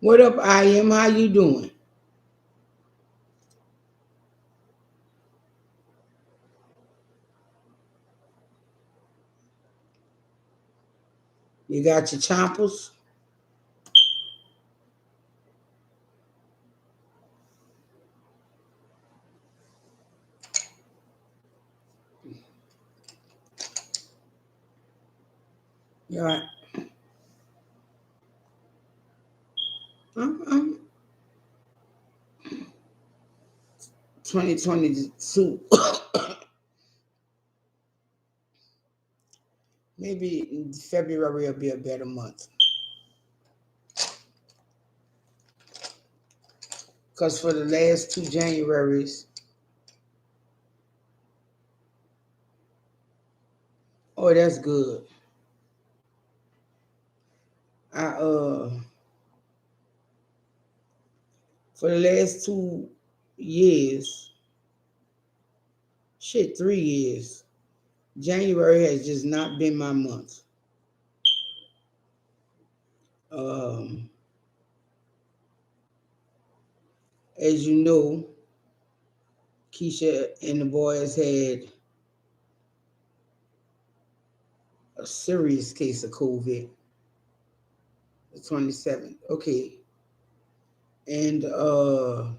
What up, I am? How you doing? You got your chompers? You all right? I'm 2022. Maybe in February will be a better month. Because for the last two Januaries, oh, that's good. I for the last 2 years, shit, 3 years, January has just not been my month. Um, as you know, Keisha and the boys had a serious case of COVID, the 27th. Okay. And I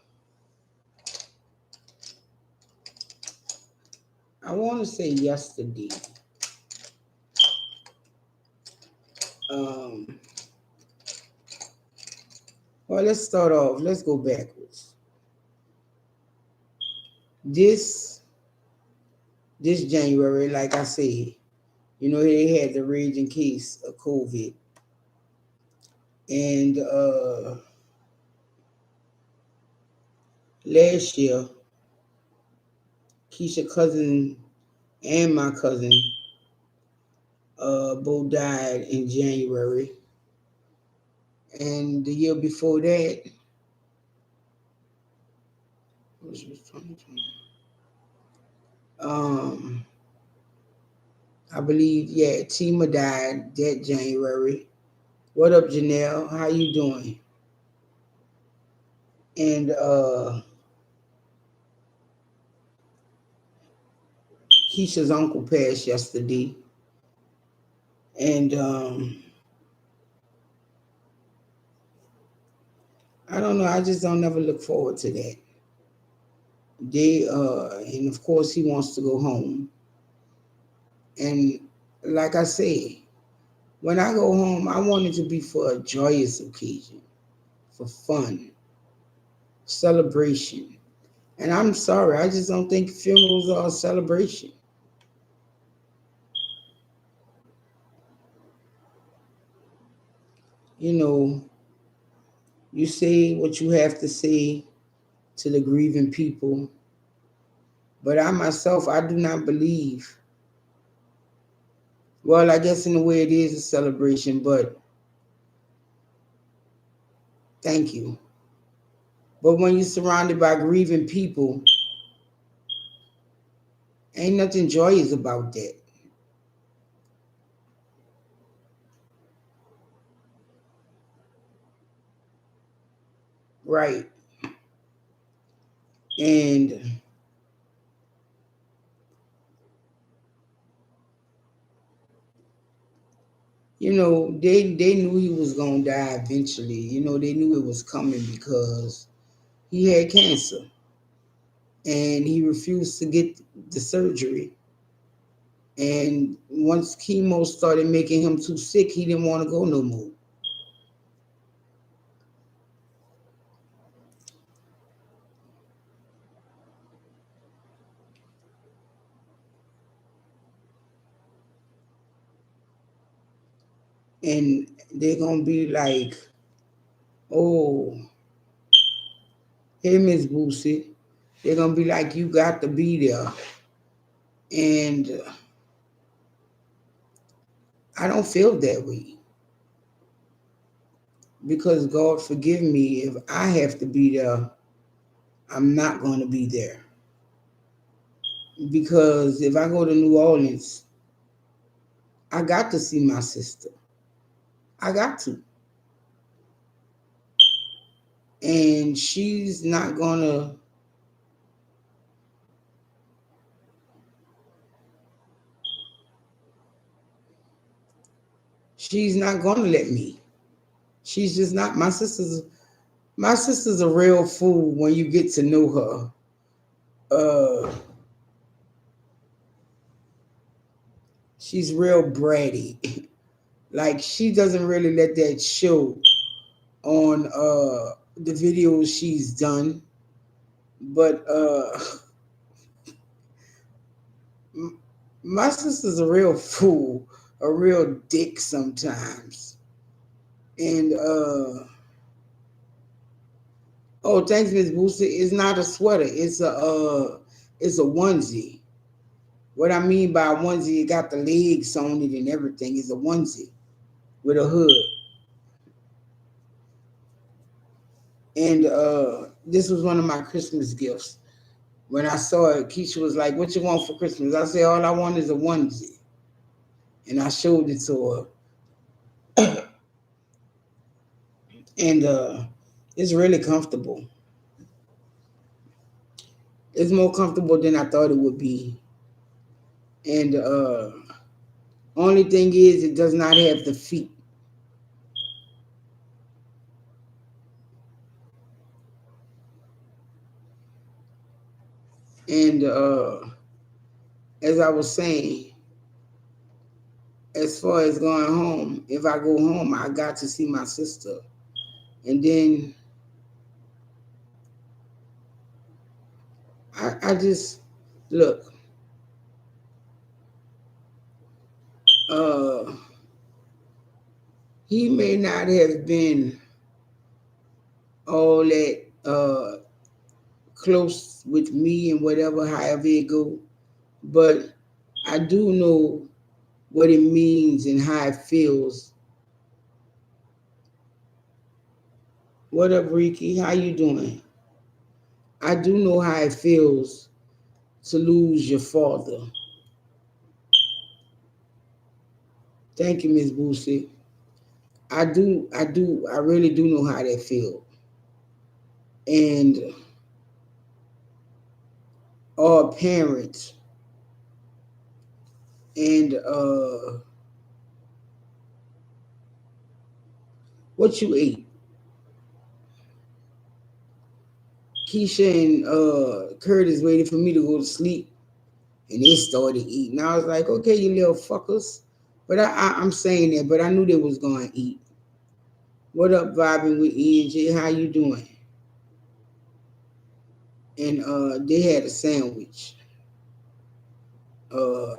want to say yesterday, um, well, let's start off. Let's go backwards. This this January, like I said, they had the raging case of COVID, and last year, Keisha cousin and my cousin both died in January, and the year before that, which was 2020, um, I believe, yeah, Tima died that January. What up, Janelle? How you doing? And Keisha's uncle passed yesterday, and I don't know. I just don't never look forward to that. And of course he wants to go home. And like I say, when I go home, I want it to be for a joyous occasion, for fun, celebration. And I'm sorry, I just don't think funerals are a celebration. You know, you say what you have to say to the grieving people, but I myself, I do not believe. Well, I guess in a way it is a celebration, but thank you. But when you're surrounded by grieving people, ain't nothing joyous about that. Right. And they knew he was gonna die eventually. They knew it was coming because he had cancer and he refused to get the surgery. And once chemo started making him too sick, he didn't want to go no more. And they're gonna be like, "Oh, hey, Miss Boosie." They're gonna be like, "You got to be there." And I don't feel that way because God forgive me if I have to be there. I'm not going to be there because if I go to New Orleans, I got to see my sister. I got to. and she's not gonna let me. She's just not. My sister's a real fool when you get to know her. She's real bratty. Like she doesn't really let that show on the videos she's done. But my sister's a real fool, a real dick sometimes. And oh, thanks, Miss Booster. It's not a sweater. It's a onesie. What I mean by a onesie, it got the legs on it and everything. It's a onesie with a hood. And this was one of my Christmas gifts. When I saw it, Keisha was like, "What you want for Christmas?" I said, "All I want is a onesie." And I showed it to her. And it's really comfortable. It's more comfortable than I thought it would be. And only thing is, it does not have the feet. And as I was saying, as far as going home, if I go home, I got to see my sister. And then I just look. Uh, he may not have been all that close with me and whatever, however it go, but I do know what it means and how it feels. What up, Ricky? How you doing? I do know how it feels to lose your father. Thank you, Miss Boosie. I really do know how that feels. And all parents and what you ate? Keisha and Curtis waited for me to go to sleep, and they started eating. I was like, okay, you little fuckers. But I'm saying that, but I knew they was going to eat. What up, vibing with E and J? How you doing? And they had a sandwich. Uh,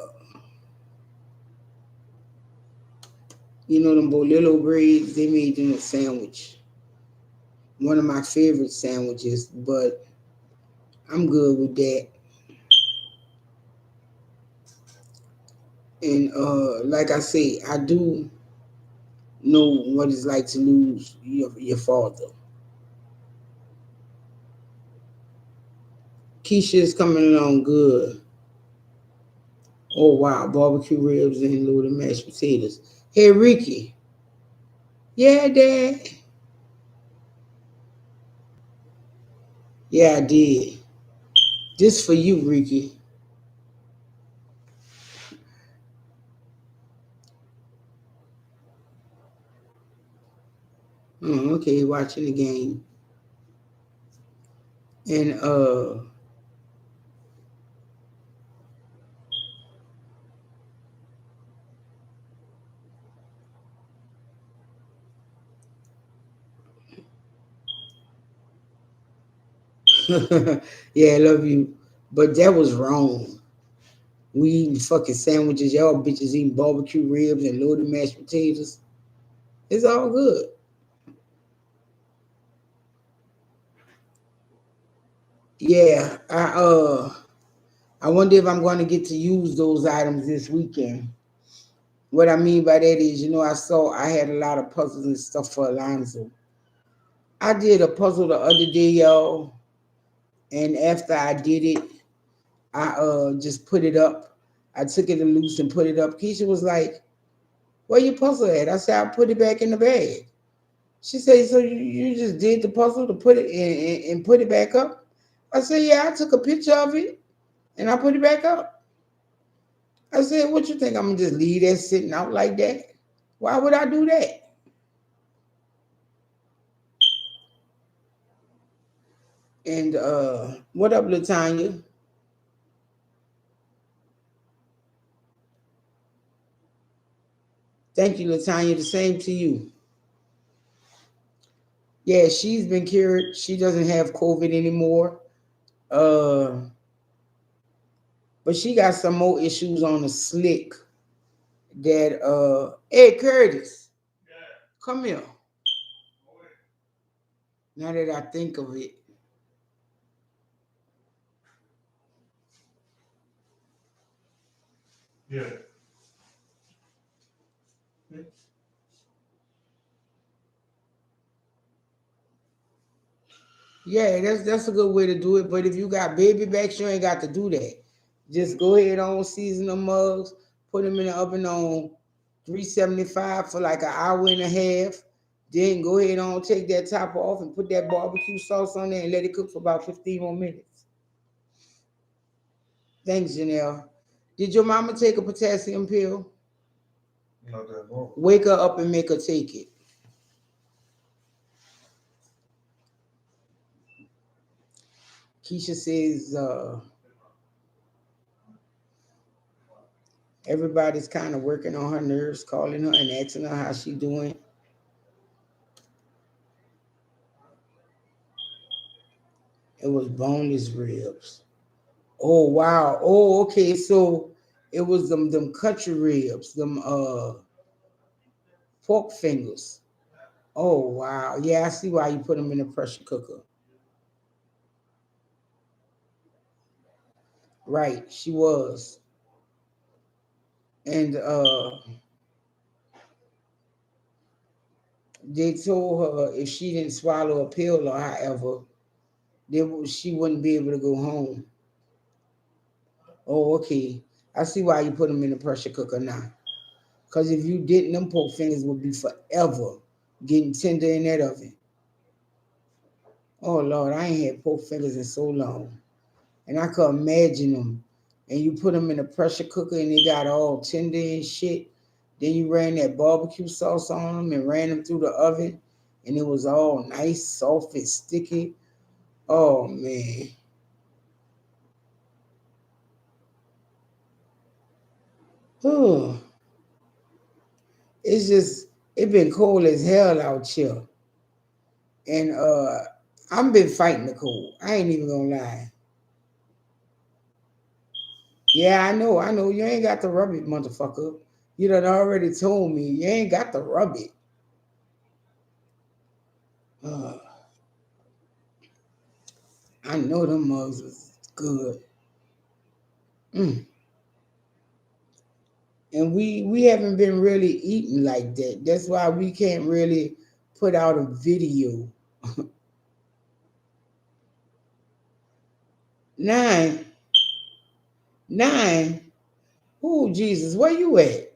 you know them Bolillo braids? They made them a sandwich. One of my favorite sandwiches, but I'm good with that. And like I say, I do know what it's like to lose your father. Keisha is coming along good. Oh wow, barbecue ribs and loaded mashed potatoes. Hey Ricky. Yeah, Dad. Yeah, I did. Just for you, Ricky. Oh, okay, watching the game. And yeah, I love you. But that was wrong. We eating fucking sandwiches. Y'all bitches eating barbecue ribs and loaded mashed potatoes. It's all good. Yeah, I wonder if I'm going to get to use those items this weekend. What I mean by that is, I had a lot of puzzles and stuff for Alonzo. I did a puzzle the other day, y'all, and after I did it, I just put it up. I took it loose and put it up. Keisha was like, "Where your puzzle at?" I said, "I put it back in the bag." She said, so you just did the puzzle to put it in and put it back up? I said, yeah, I took a picture of it and I put it back up. I said, what you think? I'm gonna just leave that sitting out like that? Why would I do that? And what up, Latanya? Thank you, Latanya. The same to you. Yeah, she's been cured. She doesn't have COVID anymore. Uh, but she got some more issues on the slick that Ed Curtis, come here. Now that I think of it. Yeah. Yeah, that's a good way to do it. But if you got baby backs, you ain't got to do that. Just go ahead on season the mugs, put them in the oven on 375 for like an hour and a half. Then go ahead on, take that top off and put that barbecue sauce on there and let it cook for about 15 more minutes. Thanks, Janelle. Did your mama take a potassium pill? Not that long. Wake her up and make her take it. Keisha says everybody's kind of working on her nerves, calling her and asking her how she doing. It was boneless ribs. Oh wow. Oh, okay. So it was them country ribs, them pork fingers. Oh wow. Yeah, I see why you put them in the pressure cooker. Right, she was. And they told her if she didn't swallow a pill or however, she wouldn't be able to go home. Oh, okay. I see why you put them in the pressure cooker now. Because if you didn't, them pork fingers would be forever getting tender in that oven. Oh, Lord, I ain't had pork fingers in so long. And I could imagine them. And you put them in a pressure cooker and they got all tender and shit. Then you ran that barbecue sauce on them and ran them through the oven. And it was all nice, soft, and sticky. Oh, man. Oh, it's just, it been cold as hell out here. And I've been fighting the cold. I ain't even gonna lie. Yeah, I know. You ain't got to rub it, motherfucker. You done already told me. You ain't got to rub it. Uh, I know them mugs was good. Mm. And we haven't been really eating like that. That's why we can't really put out a video. Nine, nine. Oh Jesus, where you at?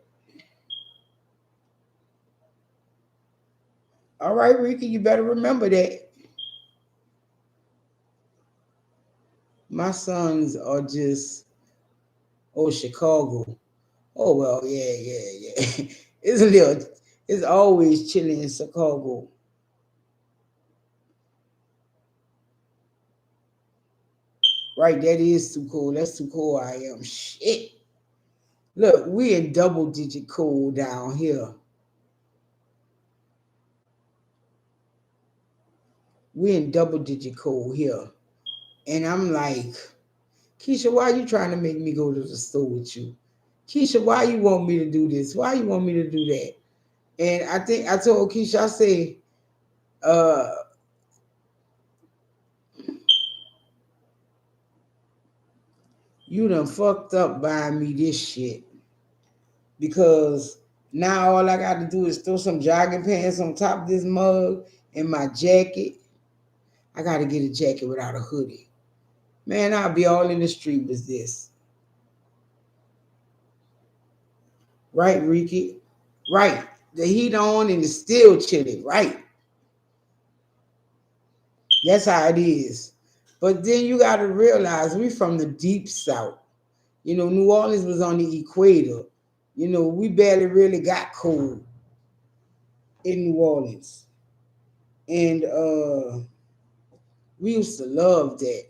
All right, Ricky, you better remember that. My sons are just Chicago. Oh well, yeah. It's a little. It's always chilly in Chicago. Right, that is too cold. That's too cold. I am shit. Look, we in double digit cold down here. We in double digit cold here. And I'm like, Keisha, why you trying to make me go to the store with you? Keisha, why you want me to do this? Why you want me to do that? And I think I told Keisha, I say, uh, you done fucked up buying me this shit. Because now all I got to do is throw some jogging pants on top of this mug and my jacket. I got to get a jacket without a hoodie. Man, I'll be all in the street with this. Right, Ricky? Right. The heat on and it's still chilly. Right. That's how it is. But then you got to realize we from the deep south. You know, New Orleans was on the equator. You know, we barely really got cold in New Orleans. And we used to love that.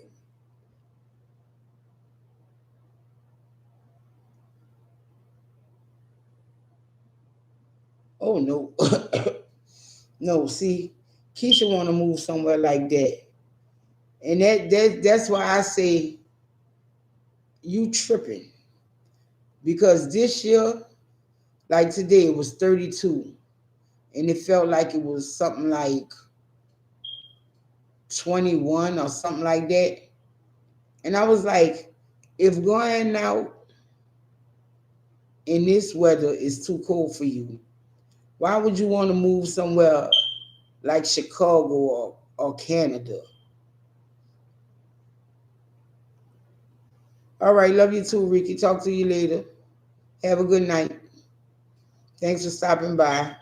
Oh no. No, see, Keisha wanna move somewhere like that. And that's why I say you tripping. Because this year, like today, it was 32. And it felt like it was something like 21 or something like that. And I was like, if going out in this weather is too cold for you, why would you want to move somewhere like Chicago or Canada? All right, love you too, Ricky. Talk to you later. Have a good night. Thanks for stopping by.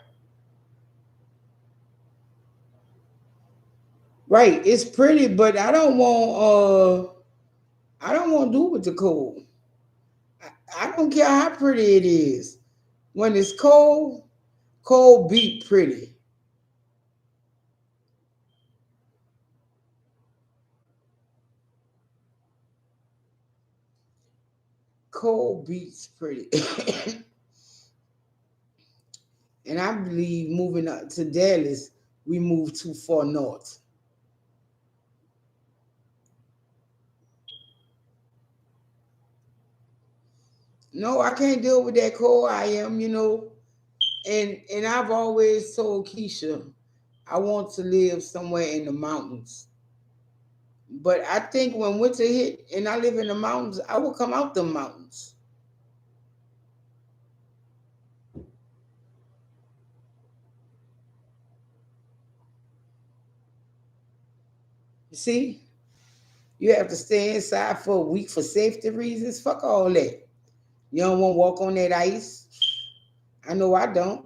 Right, it's pretty, but I don't want to do with the cold. I don't care how pretty it is. When it's cold, cold beat pretty. Cold beats pretty. And I believe moving up to Dallas, we move too far north. No, I can't deal with that cold. I am, and I've always told Keisha I want to live somewhere in the mountains. But I think when winter hit and I live in the mountains, I will come out the mountains. You see, you have to stay inside for a week for safety reasons. Fuck all that. You don't want to walk on that ice. I know I don't.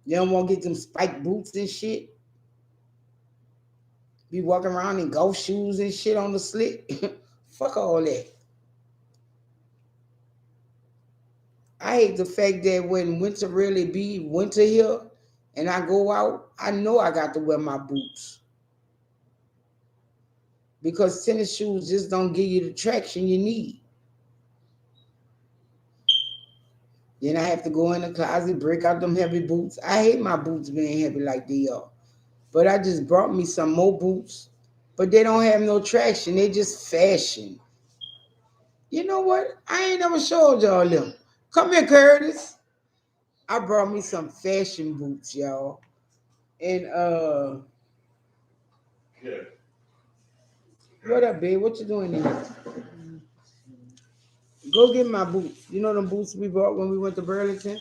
You don't want to get them spiked boots and shit. Be walking around in golf shoes and shit on the slick. Fuck all that. I hate the fact that when winter really be winter here and I go out, I know I got to wear my boots. Because tennis shoes just don't give you the traction you need. Then I have to go in the closet, break out them heavy boots. I hate my boots being heavy like they are. But I just brought me some more boots. But they don't have no traction. They just fashion. You know what? I ain't never showed y'all them. Come here, Curtis. I brought me some fashion boots, y'all. And what up, babe? What you doing here? Go get my boots. You know them boots we bought when we went to Burlington?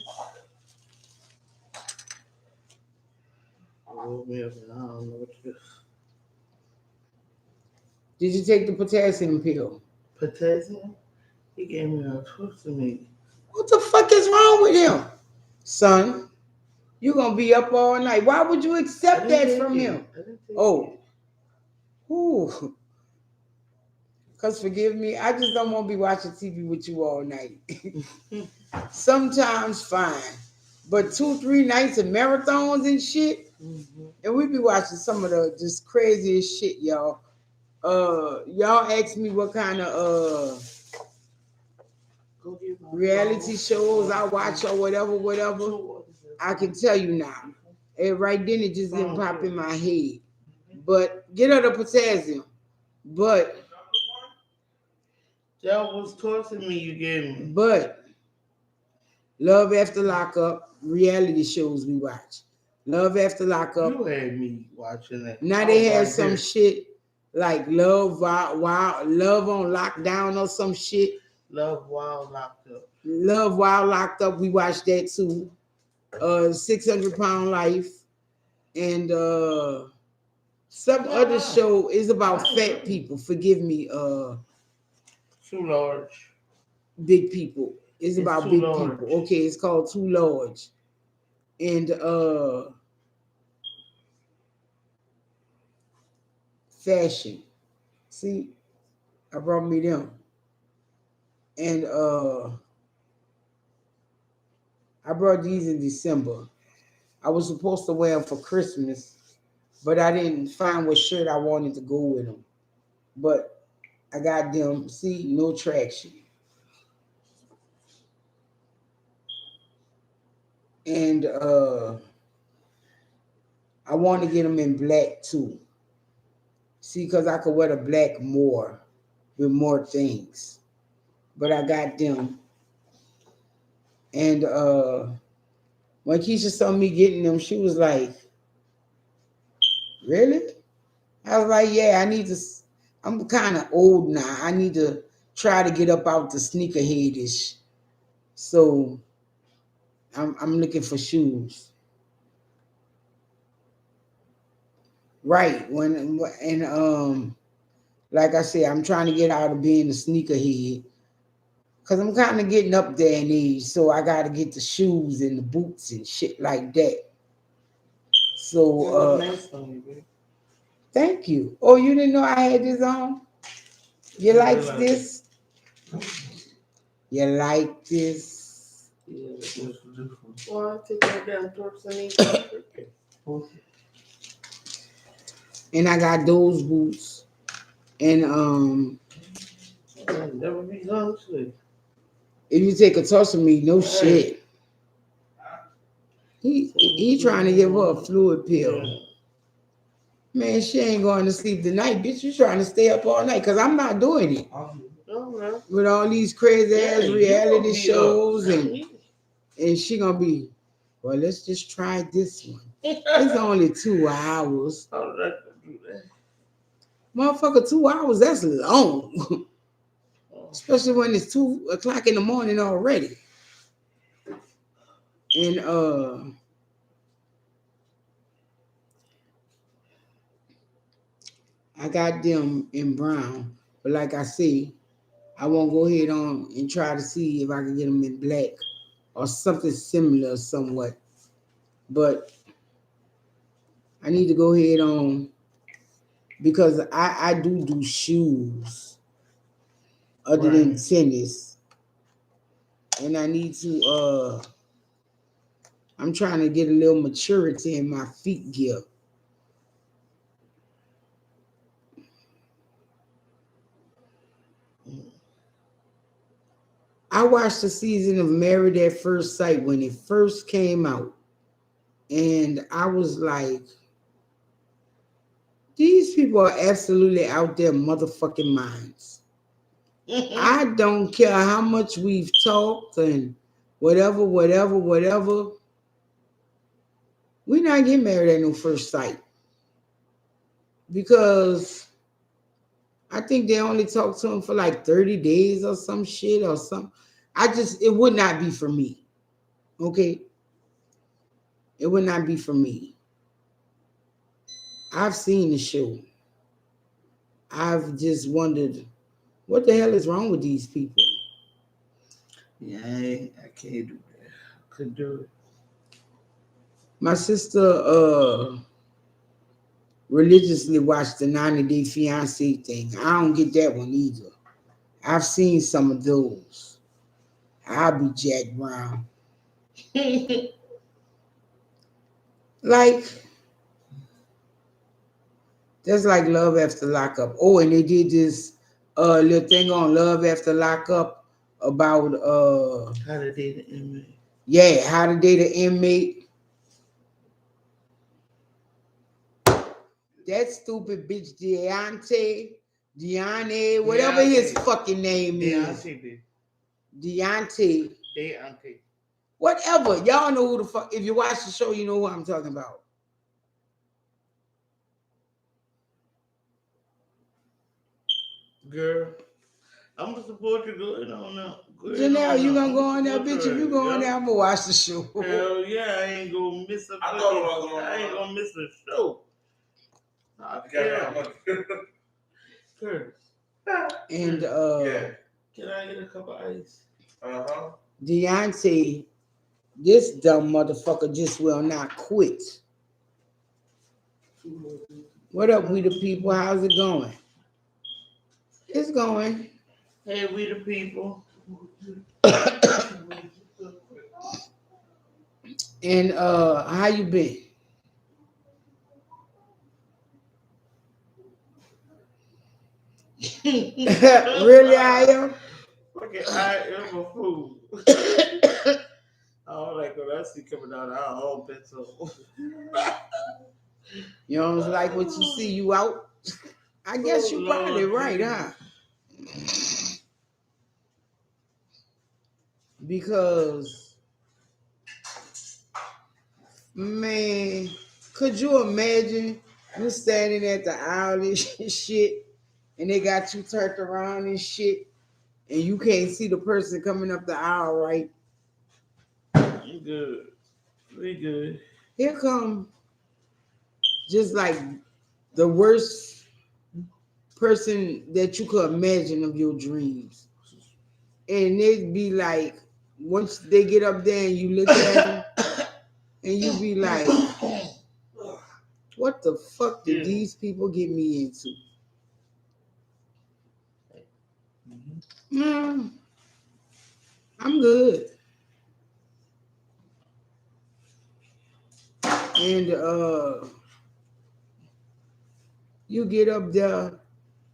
Woke me up and I don't know what to do. Did you take the potassium pill? Potassium? He gave me a twist to me. What the fuck is wrong with him? Son, you gonna be up all night. Why would you accept that from him? Oh, whew. Cause forgive me, I just don't want to be watching TV with you all night. Sometimes fine, but 2, 3 nights of marathons and shit, and we be watching some of the just craziest shit, y'all. Y'all ask me what kind of reality shows I watch or whatever. I can tell you now. And right then it just didn't pop in my head. But get her the potassium. But That was tossing me you gave me. But Love After Lockup, reality shows we watch. Love After Lockup. You had me watching that. Now they have some shit like Love Love on Lockdown or some shit. Love While Locked Up. Love While Locked Up, we watched that too. 600-Pound Life. And some other show is about fat people. Forgive me, Too Large. Big people. It's about big large. People. Okay, it's called Too Large. And Fashion. See, I brought me them. And I brought these in December. I was supposed to wear them for Christmas, but I didn't find what shirt I wanted to go with them. But I got them. See, no traction. And I want to get them in black too. See, because I could wear the black more with more things. But I got them. And when Keisha saw me getting them, she was like, really? I was like, yeah, I need to. I'm kind of old now. I need to try to get up out the sneakerheadish. So I'm looking for shoes. Right. And like I said, I'm trying to get out of being a sneakerhead because I'm kind of getting up there in age. So I got to get the shoes and the boots and shit like that. So Nice on you, babe. thank you. Oh, you didn't know I had this on? You I like realize this? You like this? Yeah, that's beautiful. Well, I take that down towards the knee. And I got those boots. And I'll never be gone today. if you take a toss of me, no shit. He trying to give her a fluid pill. Yeah. Man, she ain't going to sleep tonight, bitch. You trying to stay up all night? Cause I'm not doing it. No, man. With all these crazy ass you reality gonna be shows up. and she gonna be, well, let's just try this one. It's only 2 hours. How did I do that? Motherfucker, 2 hours, that's long. Especially when it's 2 o'clock in the morning already. And I got them in brown. But like I say, I won't go ahead on and try to see if I can get them in black or something similar somewhat. But I need to go ahead on because I do shoes other than tennis. And I need to I'm trying to get a little maturity in my feet gear. I watched the season of Married at First Sight when it first came out. And I was like, these people are absolutely out their motherfucking minds. I don't care how much we've talked and whatever. We're not getting married at no first sight. Because I think they only talked to him for like 30 days or some shit or something. It would not be for me. Okay? It would not be for me. I've seen the show. I've just wondered, what the hell is wrong with these people? Yeah, I can't do that. I couldn't do it. My sister religiously watched the 90-Day Fiance thing. I don't get that one either. I've seen some of those. I'll be Jack Brown. Like, that's like Love After Lockup. Oh, and they did this little thing on Love After Lockup about how to date an inmate. Yeah, how to date an inmate. That stupid bitch Deontay, whatever his fucking name is. Deontay. Whatever. Y'all know who the fuck. If you watch the show, you know who I'm talking about. Girl, I'm gonna support you. Go ahead on now. Janelle, you gonna go on there, bitch? If you go on there, I'm gonna watch the show. Hell yeah, I ain't gonna miss a I ain't gonna miss a show. And can I get a cup of ice? Deontay, this dumb motherfucker just will not quit. What up, we the people? How's it going? It's going. Hey, we the people. And how you been? Really, I am. Fucking I am a fool. I don't like when I see coming out of our own pencil. You don't like what you see, you out. I guess Oh, you probably Lord right, huh? Because man, could you imagine you standing at the aisle and shit, and they got you turned around and shit, and you can't see the person coming up the aisle, right? You good. We good. Here come just like the worst person that you could imagine of your dreams. And they'd be like, once they get up there and you look at them, and you be like, what the fuck did these people get me into? Mm, I'm good. And you get up there,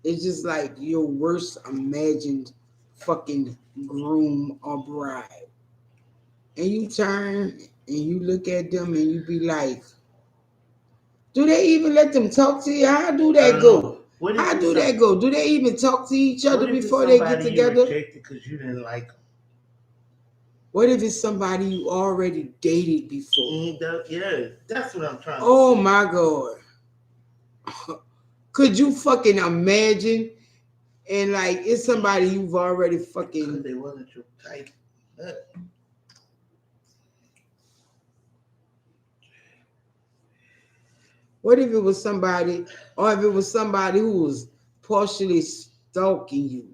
it's just like your worst imagined fucking groom or bride. And you turn and you look at them and you be like, do they even let them talk to you? How do that go? How do that go? Do they even talk to each other before they get together? You rejected because you didn't like them. What if it's somebody you already dated before? Yeah, that's what I'm trying to say. Oh my God. Could you fucking imagine? And like, it's somebody you've already fucking. Because they wasn't your type. What if it was somebody, or if it was somebody who was partially stalking you?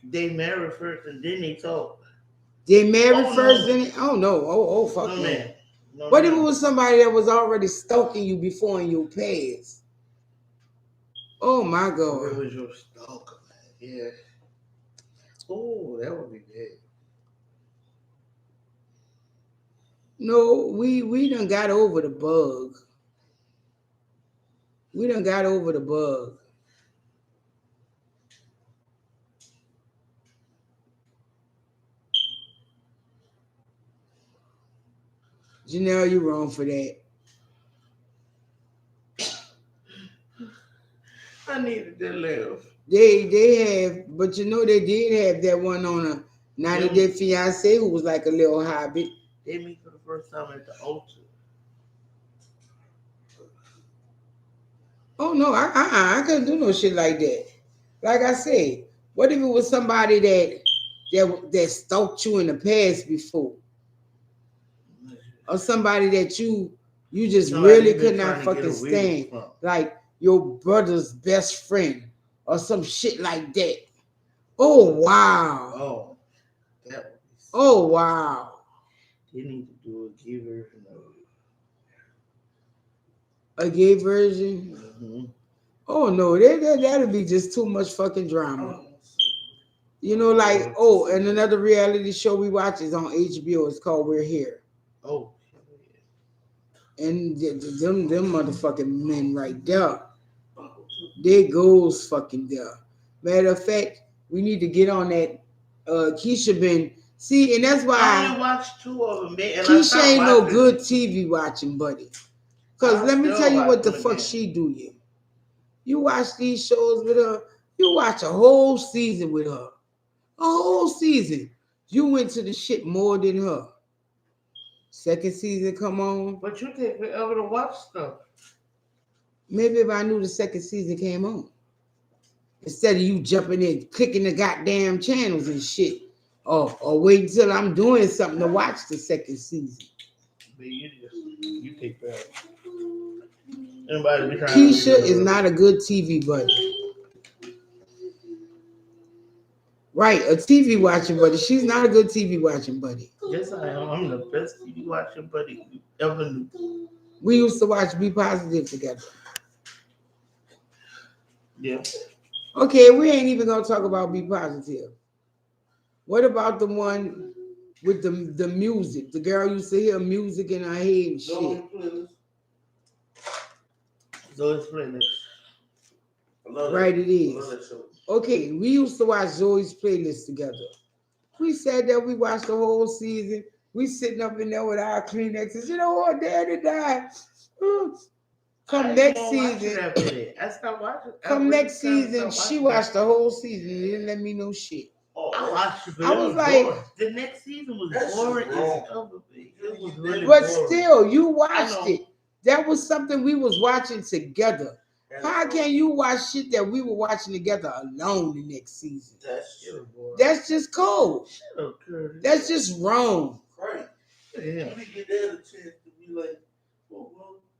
They married first and then they talk. They married first, then oh no, oh fuck no. Man. No, what if it was somebody that was already stalking you before in your past? Oh my God. It was your stalker, man. Yeah. Oh, that would be bad. No, we done got over the bug. We done got over the bug. Janelle, you're wrong for that. I needed that laugh. They have, but you know they did have that one on a 90 Day Fiance who was like a little hobbit. They meet for the first time at the altar. Oh no, I couldn't do no shit like that. Like I said, what if it was somebody that stalked you in the past before, or somebody that you just really could not fucking stand, like your brother's best friend or some shit like that? Oh wow. Oh, that. Oh wow. They need to do a gay version of it. A gay version? Mm-hmm. Oh no, that'll be just too much fucking drama. Oh. You know, like, and another reality show we watch is on HBO. It's called We're Here. Oh. And them motherfucking men right there, they goes fucking there. Matter of fact, we need to get on that. Keisha been see, and that's why I only watched 2 of them. Man, Keisha ain't no good TV watching, buddy. Cause let me tell you what the fuck she do you. You watch these shows with her. You watch a whole season with her. A whole season. You went to the shit more than her. Second season come on. But you take forever to watch stuff. Maybe if I knew the second season came on. Instead of you jumping in, clicking the goddamn channels and shit. Or wait until I'm doing something to watch the second season. But you take forever. Keisha is not a good TV buddy. Right, a TV watching buddy. She's not a good TV watching buddy. Yes, I am. I'm the best TV watching buddy you ever knew. We used to watch Be Positive together. Yeah. Okay, we ain't even gonna talk about Be Positive. What about the one with the music? The girl used to hear music in her head and shit. Zoe's Playlist. Right, it is. Okay, we used to watch Zoe's Playlist together. We sat there, we watched the whole season. We sitting up in there with our Kleenexes. You know what? Daddy died. Come next season. I stopped watching. Come next season, she watched the whole season and didn't let me know shit. I watched it, but I was like, boring. The next season was boring as hell. It was really but boring. still, you watched it. That was something we was watching together. How can you watch shit that we were watching together alone the next season? That's just cold. That's just wrong. Right. Yeah. You didn't get that a chance to be like, well,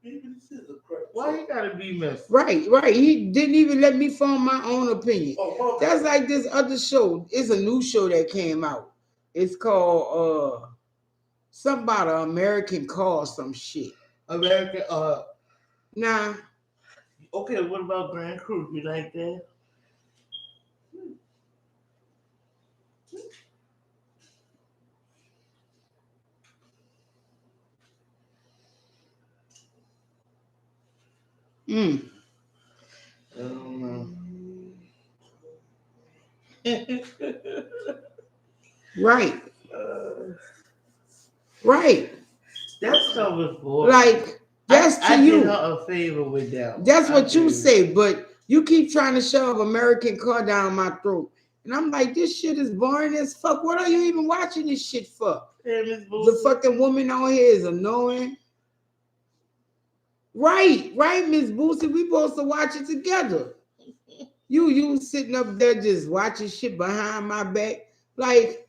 maybe this is a crap. Why he gotta be messed? Right. He didn't even let me form my own opinion. That's like this other show. It's a new show that came out. It's called something about an American Car, some shit. American Nah. Okay, what about Grand Crew? You like that? I don't know. Right. Right. That stuff is boring. Like, that's I to you. did her a favor with that. That's what you say, but you keep trying to shove American Car down my throat. And I'm like, this shit is boring as fuck. What are you even watching this shit for? The fucking woman on here is annoying. Right, Miss Boosie. We supposed to watch it together. You sitting up there just watching shit behind my back. Like,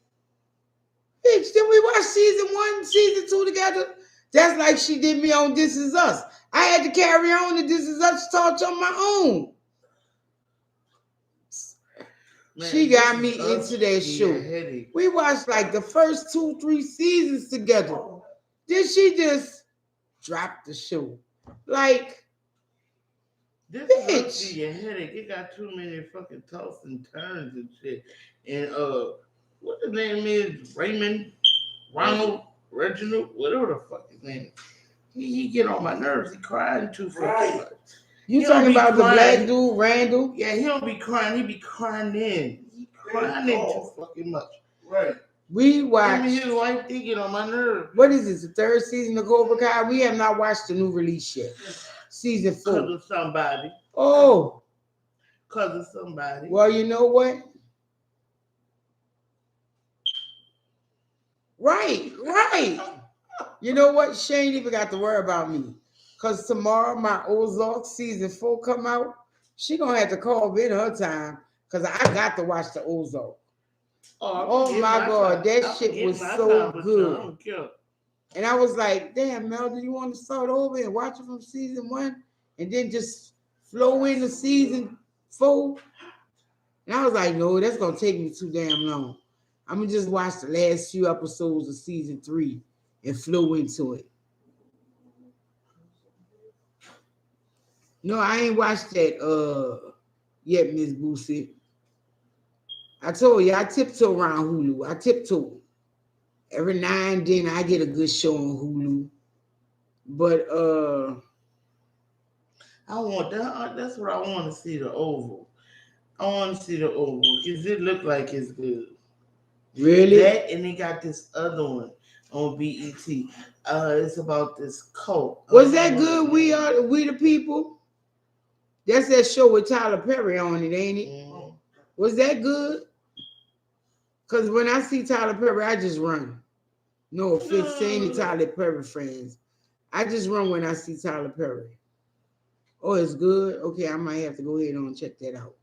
bitch, did we watch season 1, season 2 together? That's like she did me on This Is Us. I had to carry on the This Is Us torch on my own. Man, she got me into that show. We watched like the first 2-3 seasons together. Then she just dropped the show. Like, this bitch. Is your headache. It got too many fucking toss and turns and shit. And what the name is? Ronald, Reginald, whatever the fuck his name is. He get on my nerves. He crying too fucking much. You talking about the black dude, Randall? Yeah, he don't be crying. He be crying in. He crying in too fucking much. Right. We watched. His wife, he get on my nerves. What is this? The 3rd season of Cobra Kai? We have not watched the new release yet. Season 4. Because of somebody. Oh. Because of somebody. Well, you know what? Right. You know what? She ain't even got to worry about me. Because tomorrow my Ozark season 4 come out. She gonna have to call in her time. Because I got to watch the Ozark. Oh my God, that shit was so good. And I was like, damn, Mel, do you want to start over and watch it from season 1 and then just flow into season 4? And I was like, no, that's going to take me too damn long. I'm going to just watch the last few episodes of season 3 and flow into it. No, I ain't watched that yet, Miss Boosie. I told you, I tiptoe around Hulu. I tiptoe. Every now and then I get a good show on Hulu. But I want that. That's what I want to see, the Oval. I want to see the Oval because it look like it's good. Really? That, and they got this other one on BET. It's about this cult. Was that good? We the People. That's that show with Tyler Perry on it, ain't it? Mm-hmm. Was that good? Because when I see Tyler Perry, I just run. No offense to any Tyler Perry friends. I just run when I see Tyler Perry. Oh, it's good? Okay, I might have to go ahead and check that out.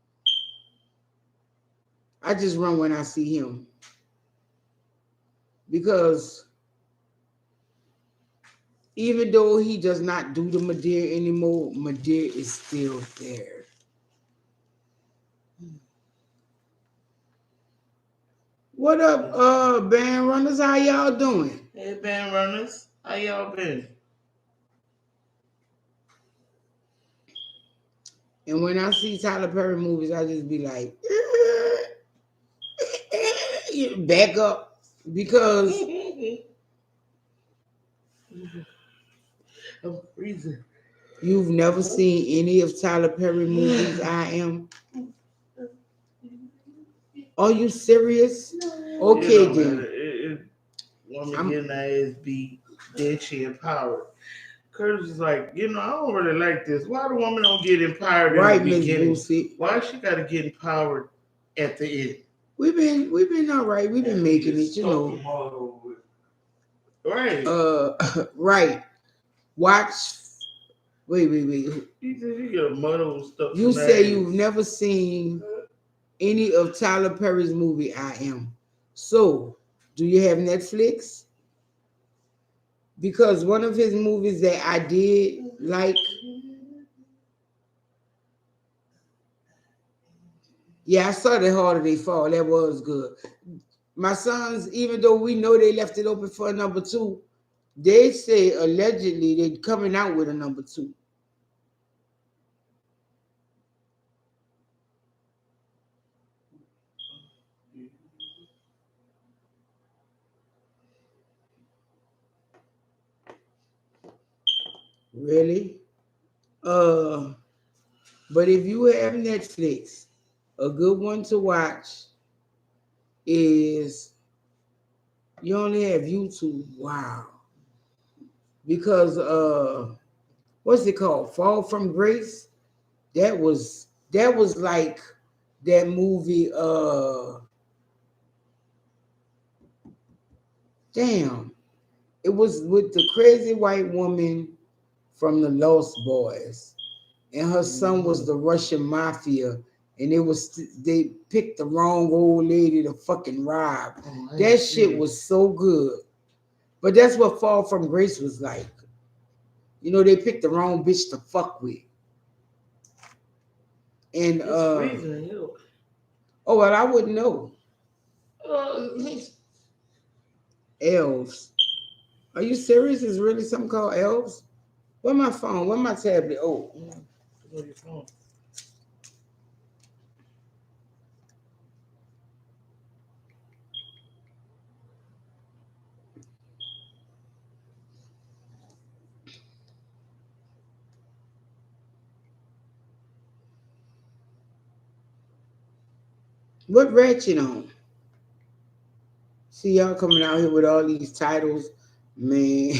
I just run when I see him. Because even though he does not do the Madea anymore, Madea is still there. What up, band runners? How y'all doing? Hey, band runners. How y'all been? And when I see Tyler Perry movies, I just be like, back up because I'm freezing. you've never seen any of Tyler Perry movies. I am. Are you serious? Okay, It don't matter. then. Woman I'm getting her ass beat, then she empowered. Curtis is like, I don't really like this. Why the woman don't get empowered in right, the Miss beginning? Boosie. Why she gotta get empowered at the end? We've been all right. We've been making it, you know. Right. Right. Watch. Wait. He said you get a muddle stuff. You say you've never seen any of Tyler Perry's movie. I am. So, do you have Netflix? Because one of his movies that I did like, yeah, I saw The Harder They Fall. That was good. My sons, even though we know they left it open for a number 2, they say allegedly they're coming out with a number 2. Really? But if you have Netflix, a good one to watch is you only have YouTube. Wow. Because what's it called? Fall from Grace? That was like that movie damn. It was with the crazy white woman from the Lost Boys. And her son was the Russian mafia, and they picked the wrong old lady to fucking rob. That shit was so good. But that's what Fall from Grace was like. You know, they picked the wrong bitch to fuck with. And It's freezing. oh well, I wouldn't know. Uh, Elves. Are you serious? Is really something called elves? Where my phone? Where my tablet? Oh, Where's your phone? what ratchet on? See y'all coming out here with all these titles, man.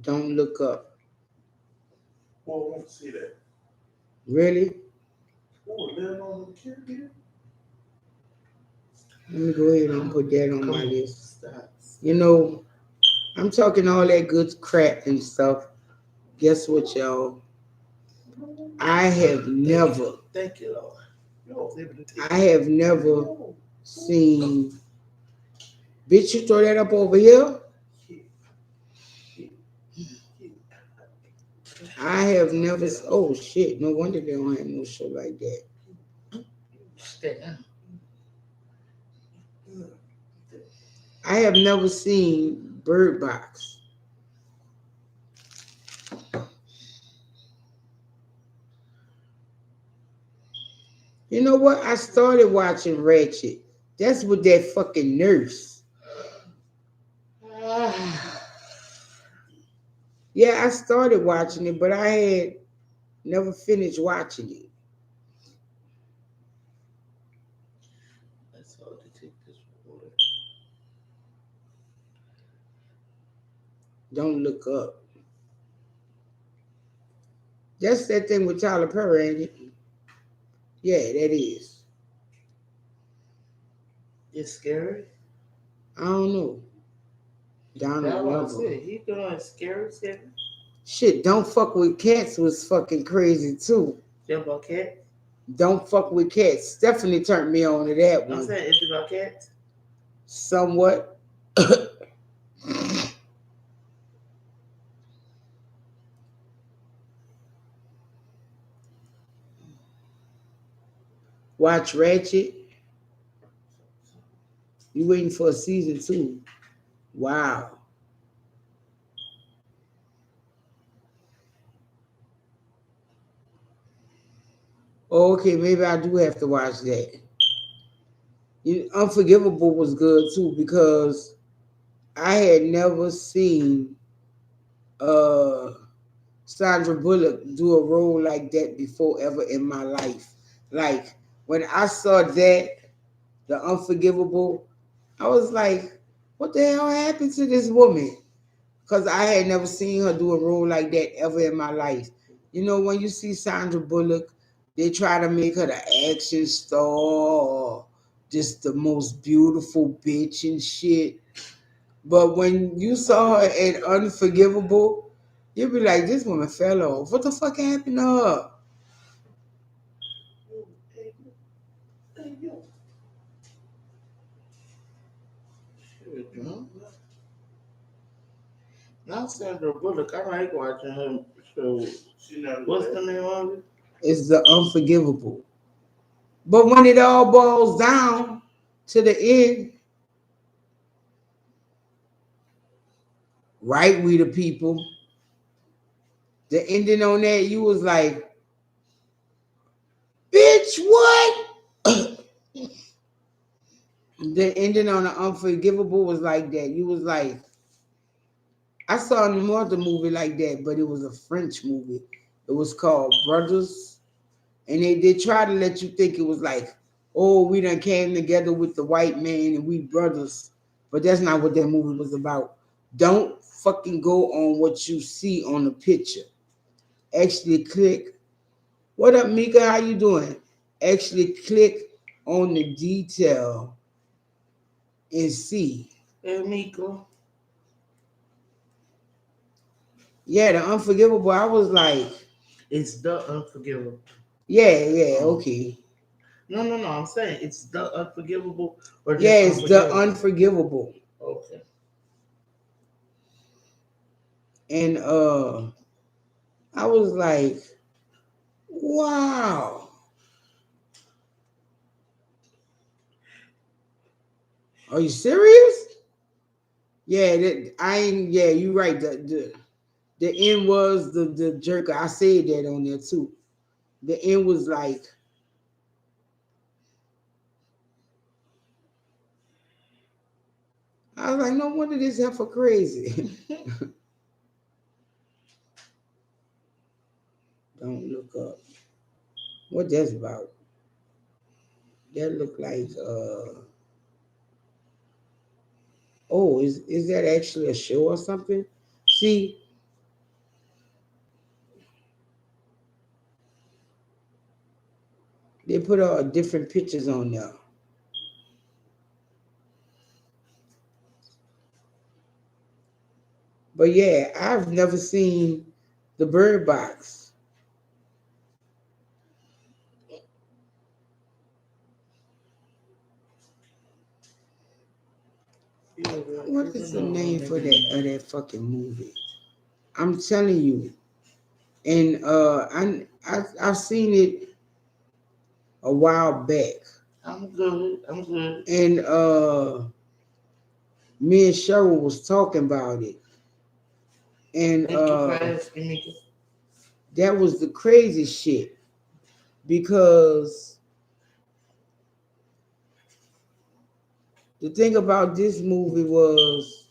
Don't look up. Well, I want to see that. Really? Oh, then on the kid. Let me go ahead and put that on my list. Stop. You know, I'm talking all that good crap and stuff. Guess what, y'all? I have never, Thank you, Lord. You was able to take I have never seen. Bitch, you throw that up over here? I have never. Oh shit! No wonder they don't have no show like that. Stay down. I have never seen Bird Box. You know what? I started watching Ratchet. That's with that fucking nurse. Yeah, I started watching it, but I had never finished watching it. That's hard to take this water. Don't look up. That's that thing with Tyler Perry, ain't it? Yeah, that is. It's scary. I don't know. Donald That's what I Glover. said. He doing scary. Shit, Don't Fuck with Cats was fucking crazy too. Jump about cats. Don't Fuck with Cats. Stephanie turned me on to that I'm one. saying it's about cats. Somewhat. Watch Ratchet. You waiting for a season 2? Wow. Oh, okay, maybe I do have to watch that. Unforgivable was good too because I had never seen uh Sandra Bullock do a role like that before ever in my life. Like when I saw that, The Unforgivable, I was like, what the hell happened to this woman? Because I had never seen her do a role like that ever in my life. You know, when you see Sandra Bullock, they try to make her the action star or just the most beautiful bitch and shit. But when you saw her in Unforgivable, you'd be like, this woman fell off. What the fuck happened to her? Hey, yo. Shit, you know? Not Sandra Bullock. I like watching her show. She not What's the name of it? It's The Unforgivable. But when it all boils down to the end, right, we the people, the ending on that, you was like, bitch, what? The ending on The Unforgivable was like that. You was like, I saw more of the movie like that, but it was a French movie. It was called Brothers. And they try to let you think it was like, oh, we done came together with the white man and we brothers. But that's not what that movie was about. Don't fucking go on what you see on the picture. Actually click. What up, Mika? How you doing? Actually click on the detail and see. Hey, Miko. Yeah, The Unforgivable. I was like, It's The Unforgivable. yeah, Oh. okay. No. I'm saying it's The Unforgivable or just Yeah, it's The Unforgivable? Unforgivable. Okay. And I was like, wow. Are you serious? Yeah, that, I ain't. Yeah, you right. The end was the jerker. I said that on there too. The end was like, I was like, no wonder this heifer crazy. Don't look up what that's about. That look like oh, is that actually a show or something? See, they put different pictures on there. But yeah, I've never seen the Bird Box. What is the name for that fucking movie? I'm telling you, and I've seen it a while back, I'm good. I'm good. and me and Cheryl was talking about it, and Thank you for asking, Miko. that was the crazy shit because the thing about this movie was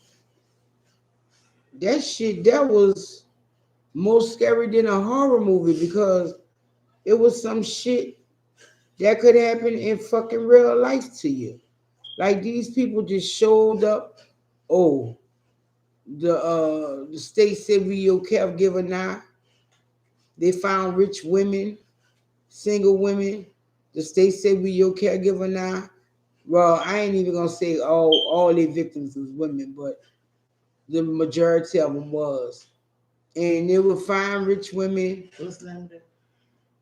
that shit that was more scary than a horror movie because it was some shit that could happen in fucking real life to you. Like these people just showed up. Oh, the state said we your caregiver now. They found rich women, single women. The state said we your caregiver now. Well, I ain't even gonna say all their victims was women, but the majority of them was. And they would find rich women. What's the name of that?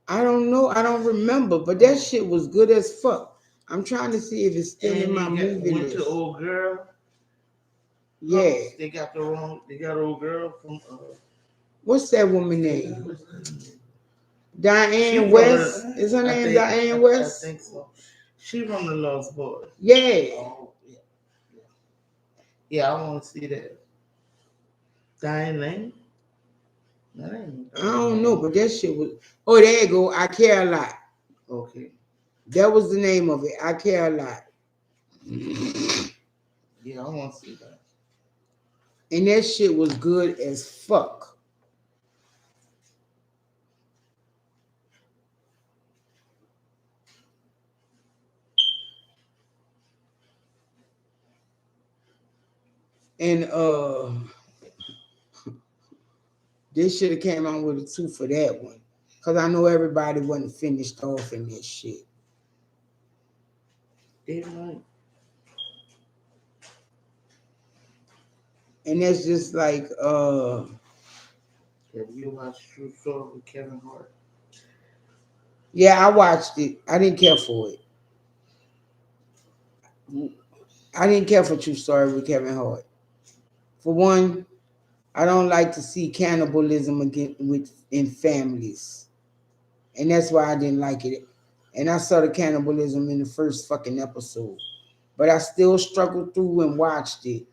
I don't know. I don't remember, but that shit was good as fuck. I'm trying to see if it's still in my movie went list. to old girl. Yeah. They got the wrong. They got old girl from. What's that woman name? What's her name? Diane She West. from Is her name I Diane West? think so. She from the Lost Boys. Yeah. Oh, yeah. Yeah, I want to see that. Diane Lane? That ain't I Diane don't know, Lane. but that shit was. Oh, there you go. I Care a Lot. Okay. That was the name of it. I Care a Lot. Yeah, I want to see that. And that shit was good as fuck. And they should have came out with a two for that one. Cause I know everybody wasn't finished off in that shit. It might. And that's just like Have you watched True Story with Kevin Hart? yeah, I watched it. I didn't care for it. I didn't care for True Story with Kevin Hart. For one, I don't like to see cannibalism again in families. And that's why I didn't like it. And I saw the cannibalism in the first fucking episode. But I still struggled through and watched it.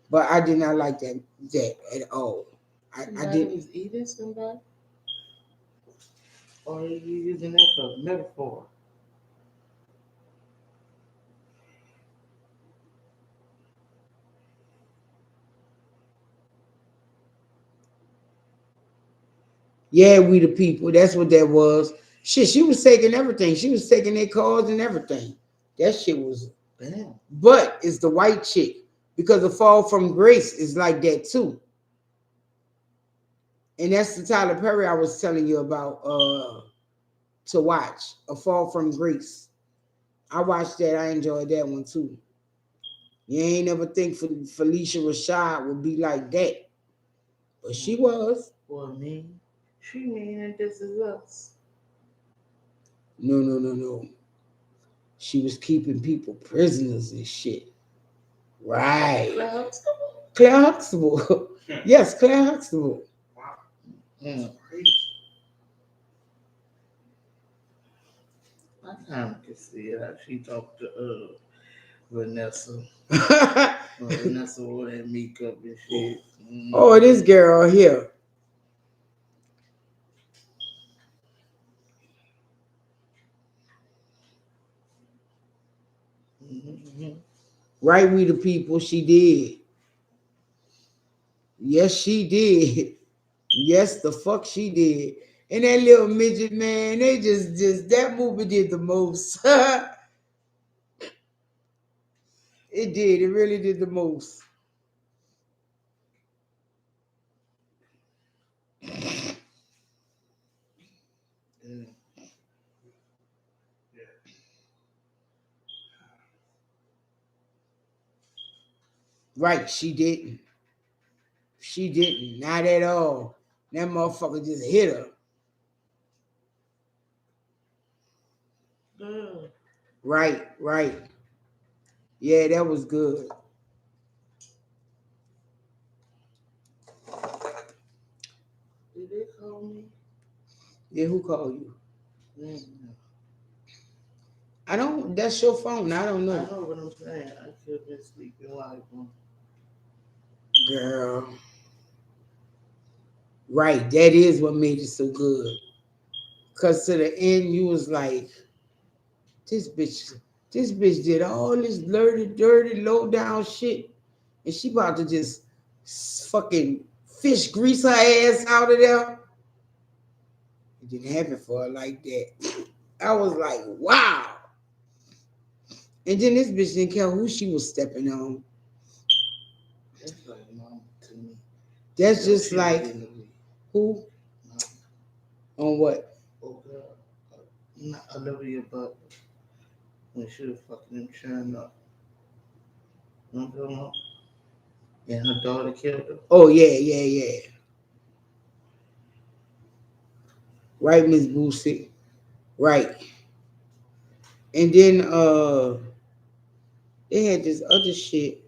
But I did not like that at all. I Somebody didn't. was eating somebody? Or are you using that for metaphor? Yeah, we the people. That's what that was. Shit, she was taking everything. She was taking their cars and everything. That shit was. Damn. But it's the white chick because the fall from grace is like that too. And that's the Tyler Perry I was telling you about to watch. A Fall from Grace. I watched that. I enjoyed that one too. You ain't never think Felicia Rashad would be like that, but she was. For me, she mean and this is us. No, no, no, no. She was keeping people prisoners and shit. Right. Claire Huxtable? Claire Huxtable. Yes, Claire Huxtable. Mm. I kind of can see it. How she talked to Vanessa. Vanessa wore that makeup and shit. Oh, this girl here. Mm-hmm. Right, we the people. She did. Yes, she did. Yes, the fuck she did. And that little midget man, they just that movie did the most. It did. It really did the most. Yeah. Right, she didn't. She didn't. Not at all. That motherfucker just hit her. Girl. Right, right. Yeah, that was good. Did they call me? Yeah, who called you? Mm. I don't. That's your phone. I don't I know. know what I'm saying. I could have been sleeping like one. Girl. Right. That is what made it so good. Cause to the end, you was like, this bitch, this bitch did all this dirty, low down shit, and she about to just fucking fish grease her ass out of there. It didn't happen for her like that. I was like, wow. And then this bitch didn't care who she was stepping on. That's like mom to me. That's Yo, just she like was in the way. who Mom. on what? Oh girl. Not Olivia, but when she was fucking him churning up. Remember her? And her daughter killed her. Oh yeah, yeah, yeah. Right, Miss Boosie. Right. And then they had this other shit.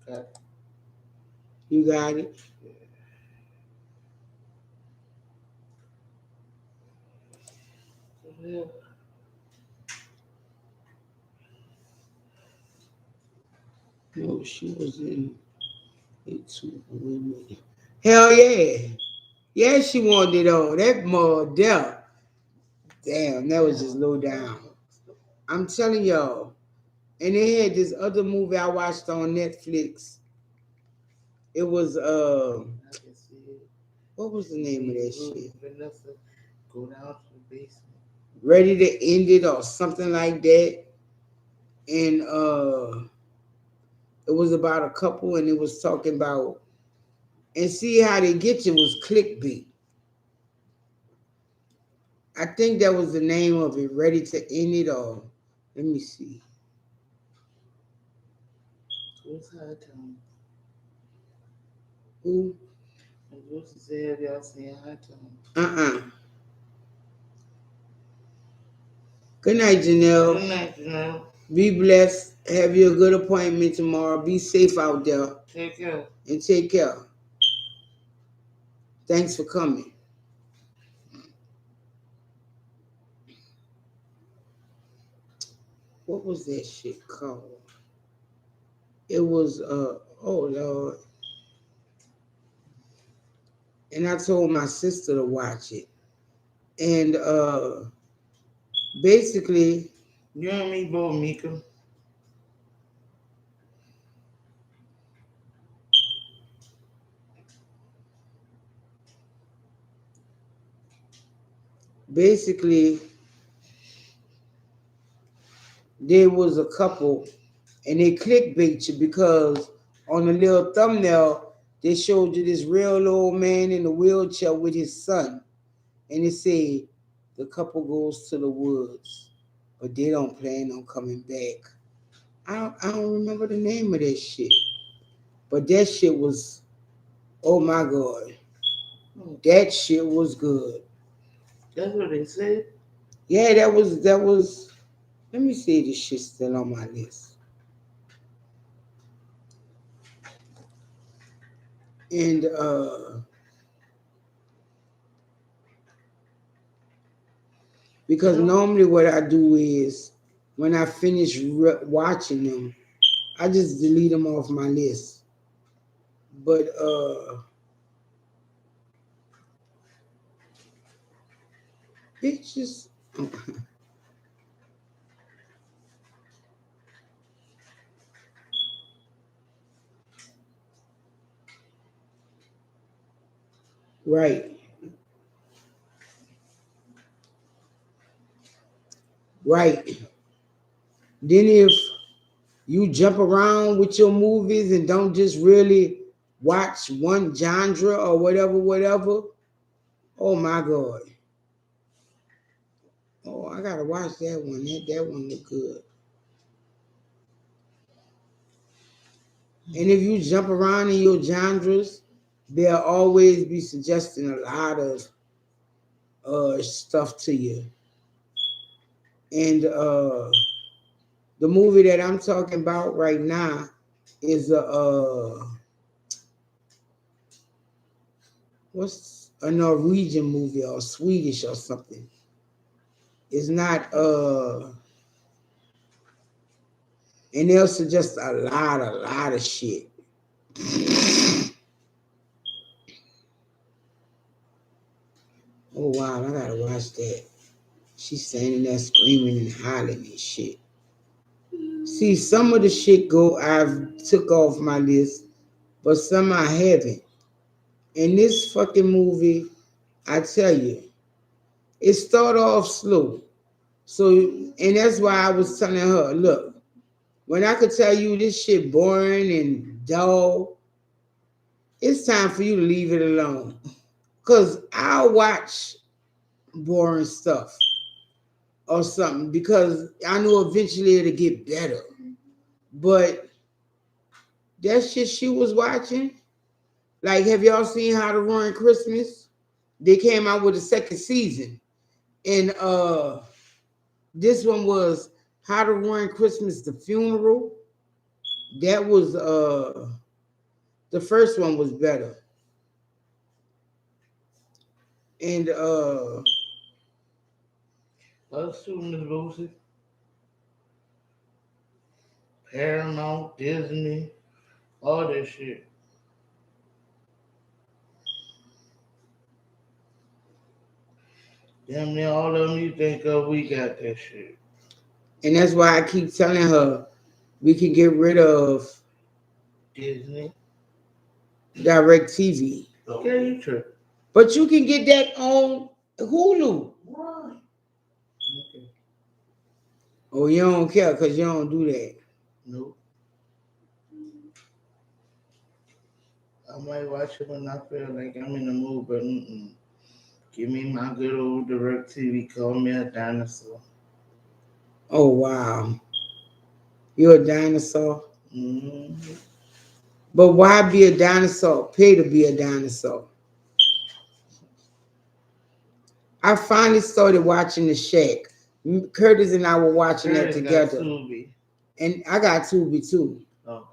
Okay. You got it. No, she was in it too. Hell yeah. Yeah, she wanted it on. That mother there. Damn, that was just low down. I'm telling y'all. And they had this other movie I watched on Netflix. It was I can see it. what was the name of that shit? Vanessa, go down to the basement. Ready to End It or something like that. And it was about a couple and it was talking about and see how they get you was clickbait. I think that was the name of it, Ready to End It or let me see. What's High Town? Who? And Lucy said, have y'all seen High Town? Uh-uh. Good night, Janelle. Good night, Janelle. Be blessed. Have you a good appointment tomorrow. Be safe out there Take care. and take care. Thanks for coming. What was that shit called? It was oh Lord. And I told my sister to watch it. And basically You and me both, Mika. basically there was a couple and they clickbait you because on the little thumbnail they showed you this real old man in a wheelchair with his son and it said the couple goes to the woods but they don't plan on coming back. I don't remember the name of that shit, but that shit was, oh my god, that shit was good. That's what they said. Yeah, that was. Let me see if this shit's still on my list. And because You know, normally what I do is when I finish watching them, I just delete them off my list. But bitches, right, right. Then if you jump around with your movies and don't just really watch one genre or whatever, whatever. Oh my god. Oh, I gotta watch that one. That one look good. And if you jump around in your genres, they'll always be suggesting a lot of stuff to you. And the movie that I'm talking about right now is a what's a Norwegian movie or Swedish or something. It's not and they'll suggest a lot of shit. Oh wow, I gotta watch that. She's standing there screaming and hollering and shit. See, some of the shit go I've took off my list, but some I haven't. And this fucking movie, I tell you, it started off slow. So, and that's why I was telling her, look, when I could tell you this shit boring and dull, it's time for you to leave it alone. Cause I'll watch boring stuff or something because I know eventually it'll get better. But that shit she was watching, like, have y'all seen How to Ruin Christmas? They came out with a second season. And this one was How to Ruin Christmas, the funeral. That was the first one was better. And us too, Miss Lucy. Paramount, Disney, all that shit. Damn near all of them you think of, we got that shit. And that's why I keep telling her we can get rid of Disney. Direct TV. Yeah, you true. But you can get that on Hulu. Right. Okay. Oh, you don't care because you don't do that. Nope. I might watch it when I feel like I'm in the mood, but give me my good old Direct TV. Call me a dinosaur. Oh, wow. You're a dinosaur? Mm-hmm. But why be a dinosaur? Pay to be a dinosaur. I finally started watching The Shack. Curtis and I were watching that together. And I got Tubi too. Okay.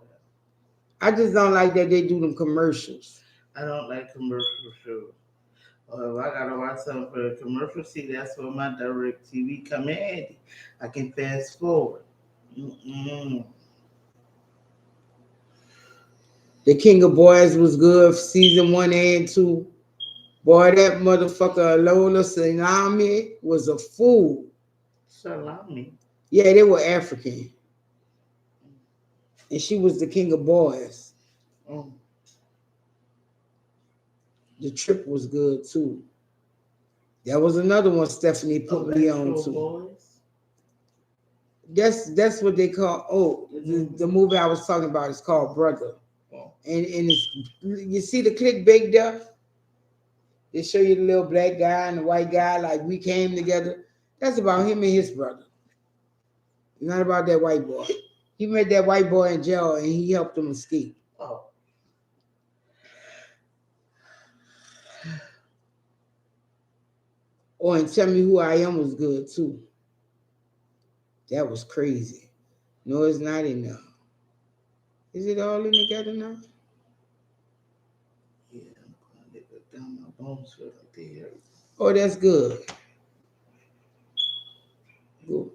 I just don't like that they do them commercials. I don't like commercial shows. Or if I gotta watch something for the commercial, see, that's where my Direct TV come in handy. I can fast forward. Mm-mm. The King of Boys was good, season 1 and 2. Boy, that motherfucker Lola Salami was a fool. Salami. Yeah, they were African. And she was the King of Boys. Mm. The Trip was good too. That was another one Stephanie put me on to. Boys. That's what they call. Oh, the movie I was talking about is called Brother. Oh. And it's, you see the clickbait there? They show you the little black guy and the white guy, like we came together. That's about him and his brother. Not about that white boy. He met that white boy in jail and he helped him escape. Oh. Oh, and Tell Me Who I Am was good too. That was crazy. No, it's not enough. Is it all in together now? Yeah, I'm gonna get it down my bones feel like they hurt. Oh, that's good. Good.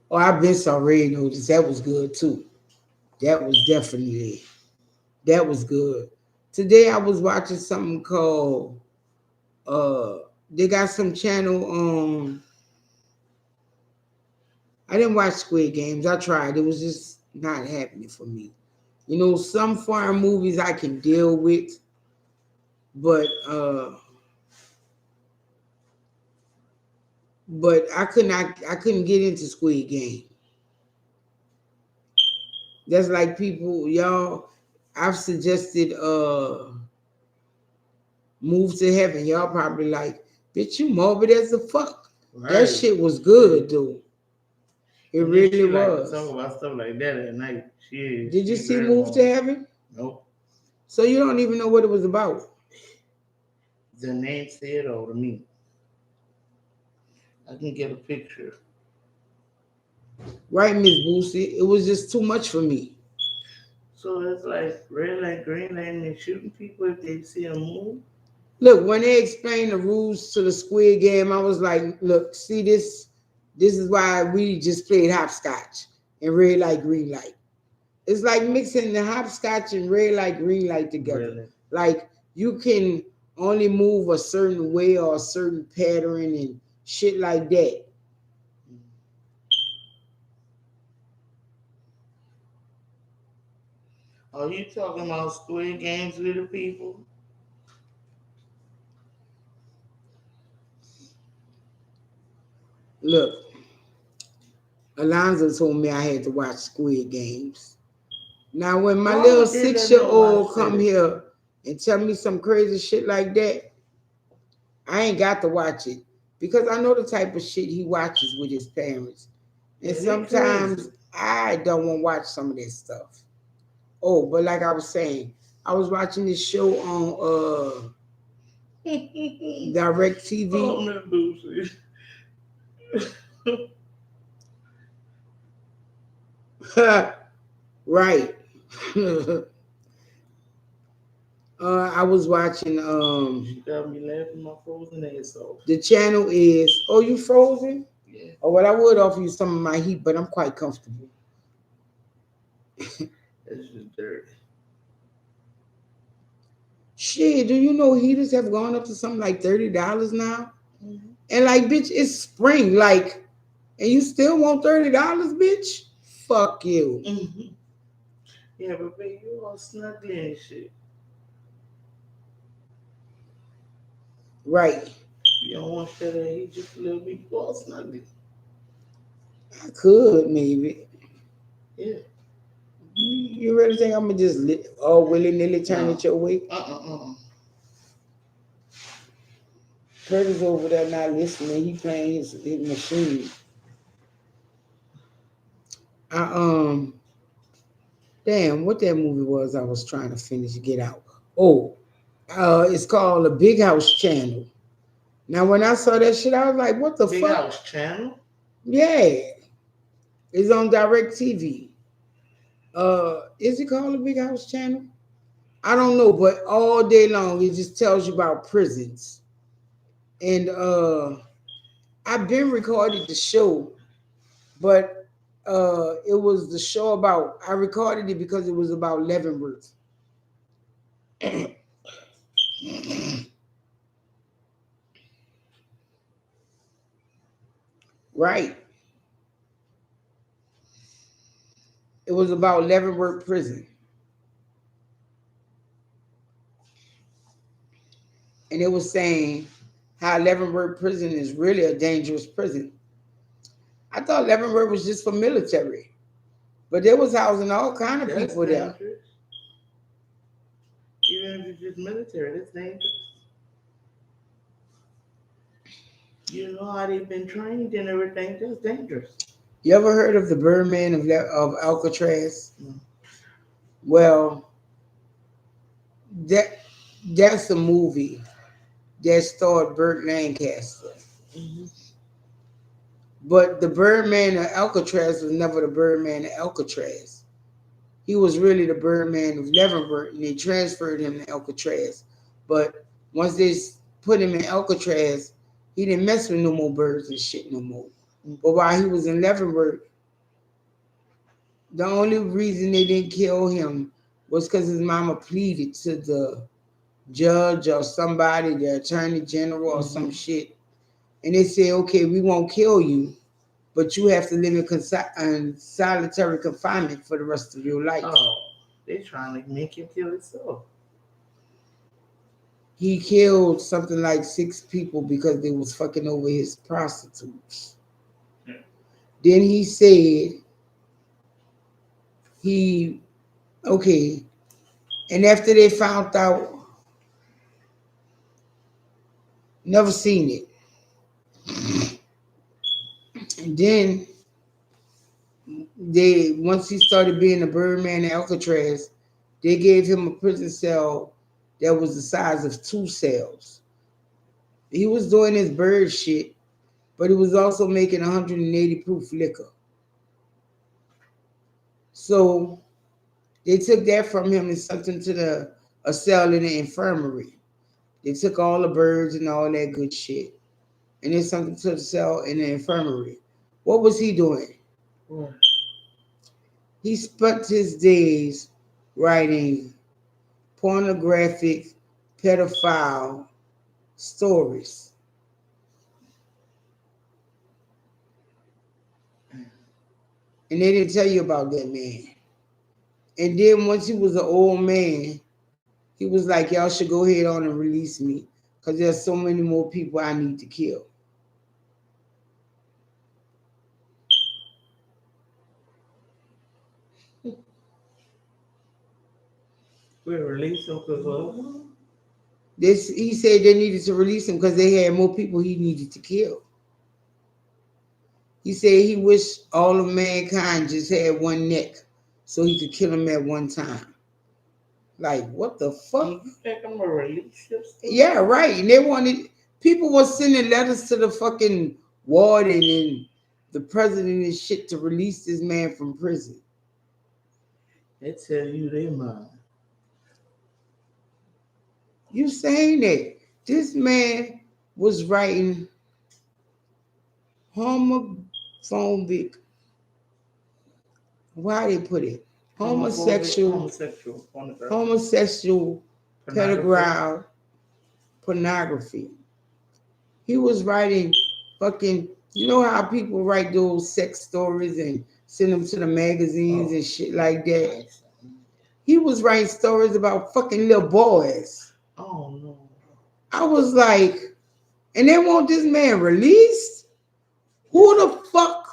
Oh, I've been already noticed. That was good too. That was definitely, that was good. Today I was watching something called they got some channel I didn't watch Squid Games. I tried. It was just not happening for me. You know, some foreign movies I can deal with, but I couldn't get into Squid Game. That's like people, y'all, I've suggested Move to Heaven. Y'all probably like, bitch, you morbid as the fuck. Right. That shit was good, dude. It And really she like to was. talk about stuff like that at night. Did you she see very Move to morbid. Heaven? Nope. So you don't even know what it was about. The name said all to me. I can get a picture. Right, Miss Boosie? It was just too much for me. So it's like red light, green light, and they're shooting people if they see a move. Look, when they explained the rules to the Squid Game, I was like, look, see this? This is why we just played hopscotch and red light, green light. It's like mixing the hopscotch and red light, green light together. Really? Like you can only move a certain way or a certain pattern and shit like that. Are you talking about Squid Games, little people? Look, Alonzo told me I had to watch Squid Games. Now, when my Why little would they let them 6-year-old watch come that? here and tell me some crazy shit like that, I ain't got to watch it because I know the type of shit he watches with his parents. And Yeah, they sometimes crazy. I don't want to watch some of this stuff. Oh, but like I was saying, I was watching this show on Direct TV. Oh, Miss Boosie. Right. I was watching She got me laughing my frozen ass off. the channel is oh you frozen? Yeah, Oh well I would offer you some of my heat, but I'm quite comfortable. that's just dirty. Shit, do you know heaters have gone up to something like $30 now? Mm-hmm. And like bitch, it's spring, like and you still want $30, bitch? Fuck you. Mm-hmm. Yeah, but baby, you all snuggly and shit. Right. You don't want to that heat just a little bit. You all snuggly. I could maybe. Yeah. You really think I'm gonna just all willy nilly turn No. it your way? Curtis over there not listening. He playing his machine. I damn, what that movie was I was trying to finish Get Out. Oh, it's called the Big House Channel. Now when I saw that shit, I was like, what the Big fuck? House Channel. Yeah. It's on Direct TV. Is it called the Big House Channel? I don't know, but all day long it just tells you about prisons. And I've been recorded the show, but it was the show about I recorded it because it was about Leavenworth. Right. It was about Leavenworth Prison. And it was saying how Leavenworth Prison is really a dangerous prison. I thought Leavenworth was just for military, but they was housing all kind of That's people there. dangerous. Even if it's just military, that's dangerous. You know how they've been trained and everything. That's dangerous. You ever heard of the Birdman of Alcatraz? No. Well, that that's a movie that starred Burt Lancaster. Mm-hmm. But the Birdman of Alcatraz was never the Birdman of Alcatraz. He was really the Birdman of Leavenworth, and they transferred him to Alcatraz. But once they put him in Alcatraz, he didn't mess with no more birds and shit no more. But while he was in Leavenworth, the only reason they didn't kill him was because his mama pleaded to the judge or somebody, the attorney general or some shit. And they said, okay, we won't kill you, but you have to live in solitary confinement for the rest of your life. Oh, they trying to make him kill himself. He killed something like 6 people because they was fucking over his prostitutes. Yeah. Then he said okay, and after they found out, never seen it. And then once he started being a Birdman in Alcatraz, they gave him a prison cell that was the size of 2 cells. He was doing his bird shit, but he was also making 180 proof liquor. So they took that from him and sent him to a cell in the infirmary. They took all the birds and all that good shit, and they sent him to the cell in the infirmary. What was he doing? What? He spent his days writing pornographic, pedophile stories. And they didn't tell you about that man. And then once he was an old man, he was like, y'all should go ahead on and release me because there's so many more people I need to kill. We release him because He said they needed to release him because they had more people he needed to kill. He said he wished all of mankind just had one neck so he could kill them at one time. Like, what the fuck? you think I'm gonna release him? Yeah, right. And they wanted people were sending letters to the fucking warden and the president and shit to release this man from prison. They tell you they mind. You saying that this man was writing homophobic, why they put it? Homosexual Pornography. pedophile pornography. He was writing fucking, you know how people write those sex stories and send them to the magazines and shit like that? He was writing stories about fucking little boys. Oh no. I was like, and they want this man released? Who the fuck?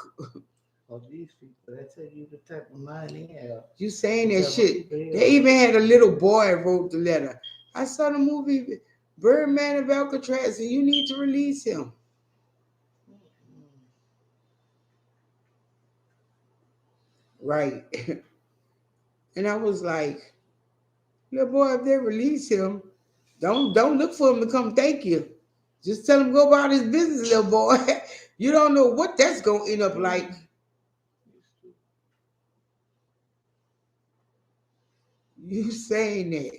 Oh, these people, they tell you the type of mind they have. You saying that shit? They even had a little boy wrote the letter. I saw the movie Birdman of Alcatraz, and you need to release him. Right. And I was like, little boy, if they release him, don't look for him to come thank you. Just tell him go about his business, little boy. You don't know what that's gonna end up like. You saying that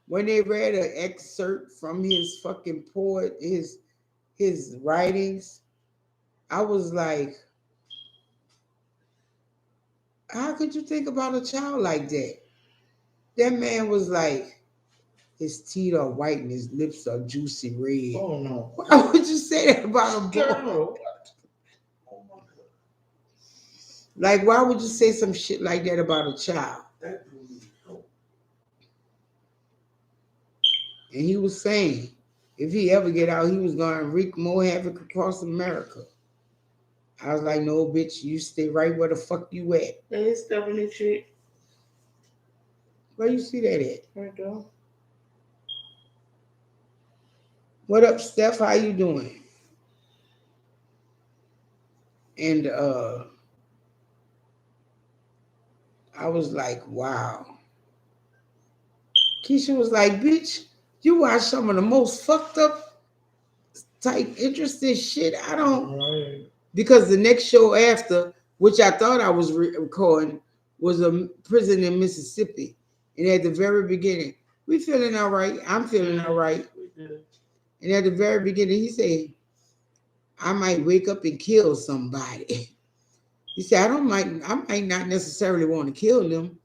when they read an excerpt from his fucking poet, his writings, I was like, how could you think about a child like that? That man was like, his teeth are white and his lips are juicy red. Oh no. Why would you say that about a boy? Girl. Oh my God. Like, why would you say some shit like that about a child? That dude is dope. And he was saying, if he ever get out, he was going to wreak more havoc across America. I was like, no, bitch, you stay right where the fuck you at. Hey, Stephanie chick. Where you see that at? Right there. What up, Steph? How you doing? And I was like, wow. Keisha was like, bitch, you watch some of the most fucked up type interesting shit. I don't. Right. Because the next show after, which I thought I was recording, was a prison in Mississippi. And at the very beginning, we feeling all right. I'm feeling all right. And at the very beginning, he said, I might wake up and kill somebody. He said, I might not necessarily want to kill them,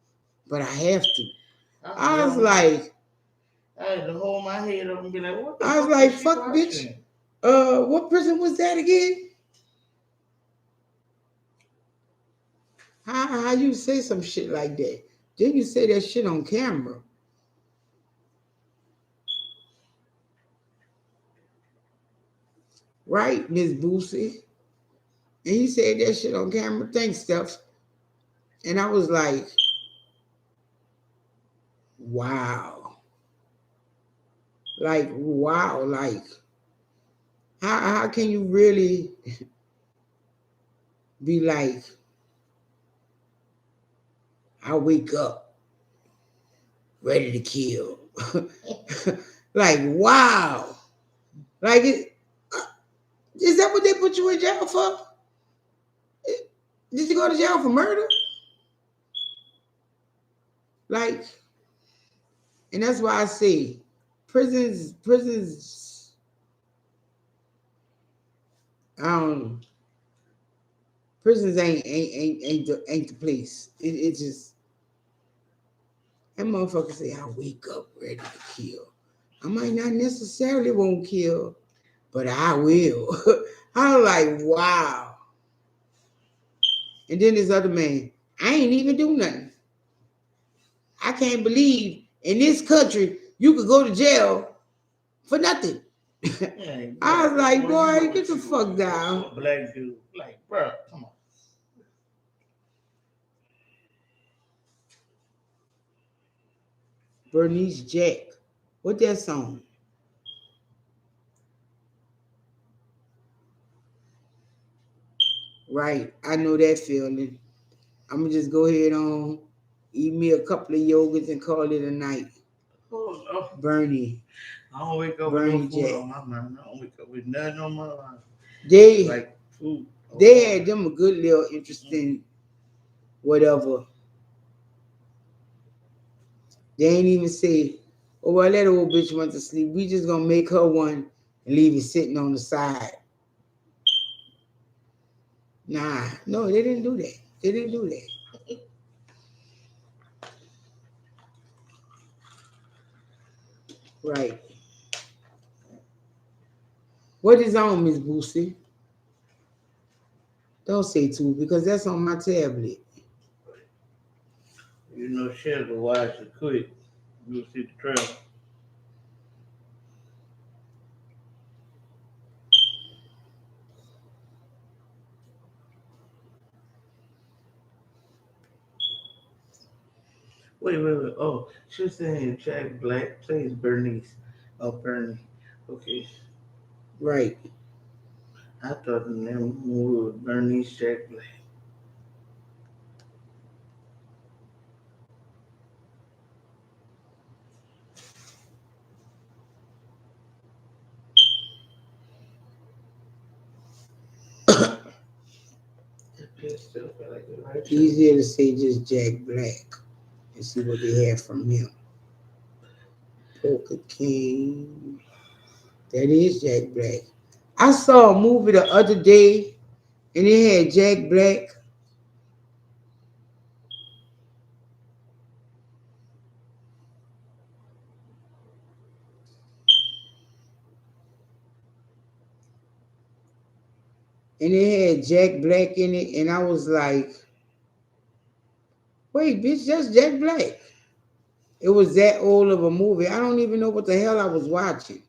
but I have to. I was like, I had to hold my head up and be like, what the I was fuck like, is she fuck, watching? bitch. What prison was that again? How you say some shit like that? Then you say that shit on camera. Right, Miss Boosie? And he said that shit on camera. Thanks, Steph. And I was like, wow. Like, wow. Like, how can you really be like, I wake up ready to kill? Like, wow. Like, is that what they put you in jail for? Did you go to jail for murder? Like, and that's why I say prisons, prisons ain't the place. It just, that motherfucker say, I wake up ready to kill. I might not necessarily won't kill, but I will. I'm like, wow. And then this other man, I ain't even do nothing. I can't believe in this country you could go to jail for nothing. Yeah, I was like, boy, boy, get the fuck down. Black dude. Like, bro, come on. Bernice Jack. What that song? Right. I know that feeling. I'm going to just go ahead on, eat me a couple of yogurts and call it a night. Oh, no. Bernie. I don't wake up Bernie with no food Jack. on my mind. I don't wake up with nothing on my mind. They, Like food. they had them a good little interesting whatever. They ain't even say, oh, well, that old bitch went to sleep. We just gonna make her one and leave it sitting on the side. Nah, no, they didn't do that. They didn't do that. Right. What is on, Miss Boosie? Don't say two because that's on my tablet. You know, she had to watch it quick. You'll see the trailer. Wait. Oh, she was saying Jack Black plays Bernice. Oh, Bernie. Okay. Right. I thought the name of the movie was Bernice Jack Black. That bitch still feel like the right choice. Easier to say just Jack Black and see what they have from him. Polka King. That is Jack Black. I saw a movie the other day and it had Jack Black. And it had Jack Black in it, and I was like, wait, bitch, that's Jack Black. It was that old of a movie. I don't even know what the hell I was watching.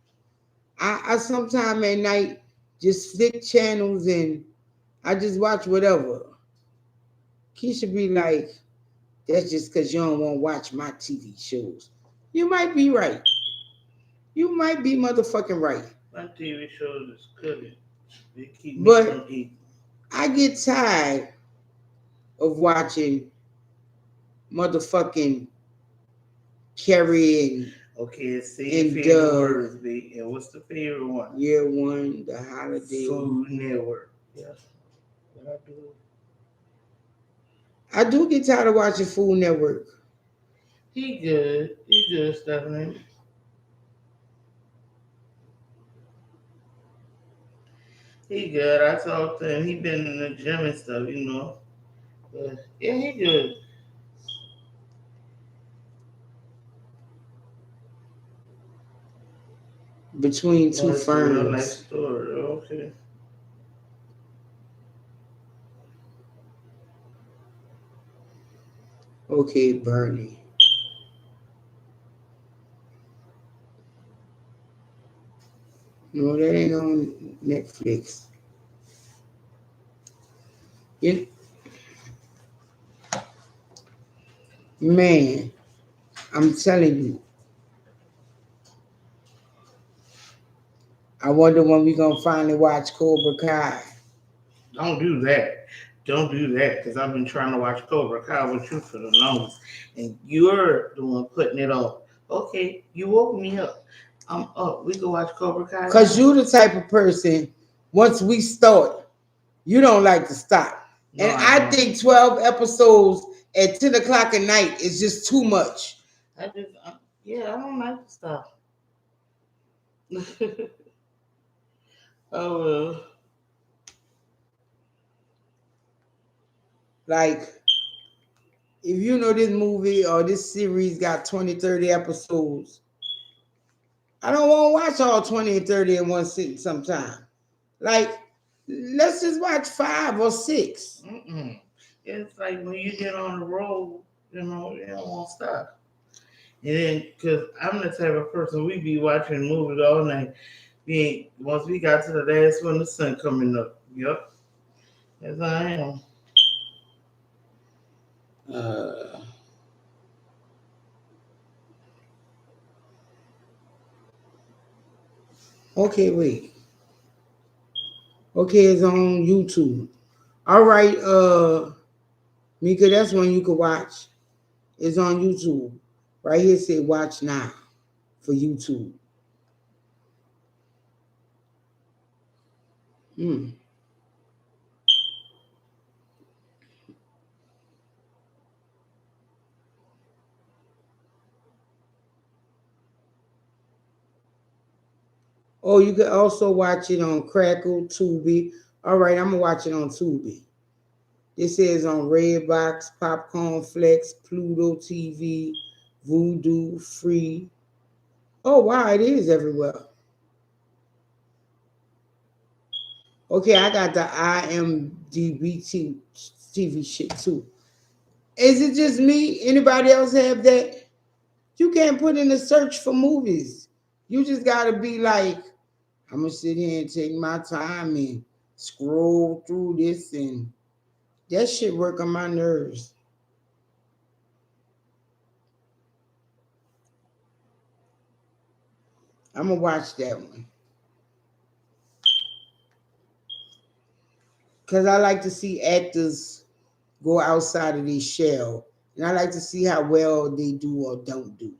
I sometime at night just flick channels and I just watch whatever. Keisha be like, that's just because you don't want to watch my TV shows. You might be right. You might be motherfucking right. My TV shows is cooking. They keep me But from eating. I get tired of watching motherfucking Carrie Okay, say your and favorite words, B. And what's the favorite one? Year One, The Holiday. Food Network. Yeah. What I do? I do get tired of watching Food Network. He good. He good, Stephanie. He good. I talked to him. He been in the gym and stuff, you know. But yeah, he good. Between Oh, two it's a real life ferns. story. Okay. Okay, Bernie. No, that ain't on Netflix. You, man, I'm telling you. I wonder when we gonna finally watch Cobra Kai. Don't do that. Don't do that. Because I've been trying to watch Cobra Kai with you for the longest. And you're the one putting it off. Okay, you woke me up. I'm up. We can watch Cobra Kai. Cause Now. you the type of person, once we start, you don't like to stop. No, And I I don't. think 12 episodes at 10 o'clock at night is just too much. Yeah, I don't like to stop. Oh, well. Like, if you know this movie or this series got 20, 30 episodes, I don't want to watch all 20 and 30 in one sitting sometime. Like, let's just watch 5 or 6. Mm-mm. It's like when you get on the road, you know, you don't want to stop. And then, because I'm the type of person, we be watching movies all night. Once we got to the last one, the sun coming up. Yep. As I am. Uh, okay, wait. Okay, it's on YouTube. All right, Mika, that's one you could watch. It's on YouTube. Right here say watch now for YouTube. Hmm. Oh, you can also watch it on Crackle, Tubi. All right, I'm gonna watch it on Tubi. This is on Redbox, Popcorn Flex, Pluto TV, Voodoo, Free. Oh wow, it is everywhere. Okay, I got the IMDb TV shit too. Is it just me? Anybody else have that? You can't put in a search for movies. You just gotta be like, I'm gonna sit here and take my time and scroll through this, and that shit work on my nerves. I'm gonna watch that one because I like to see actors go outside of their shell, and I like to see how well they do or don't do.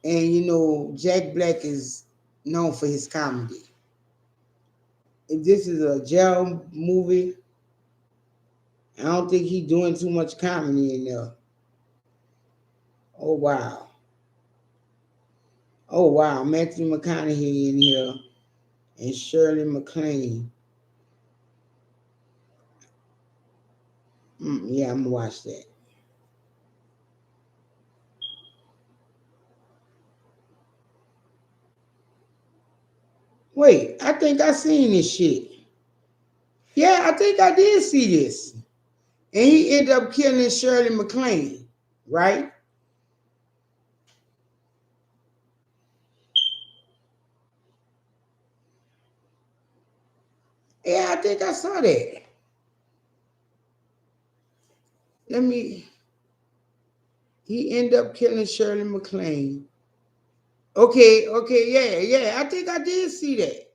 And you know, Jack Black is known for his comedy. If this is a jail movie, I don't think he's doing too much comedy in there. Oh wow. Oh wow. Matthew McConaughey in here and Shirley MacLaine. Yeah, I'm gonna watch that. Wait, I think I seen this shit. Yeah, I think I did see this. And he ended up killing Shirley MacLaine, right? Yeah, I think I saw that. Let me. He ended up killing Shirley MacLaine. Okay, okay, yeah. I think I did see that.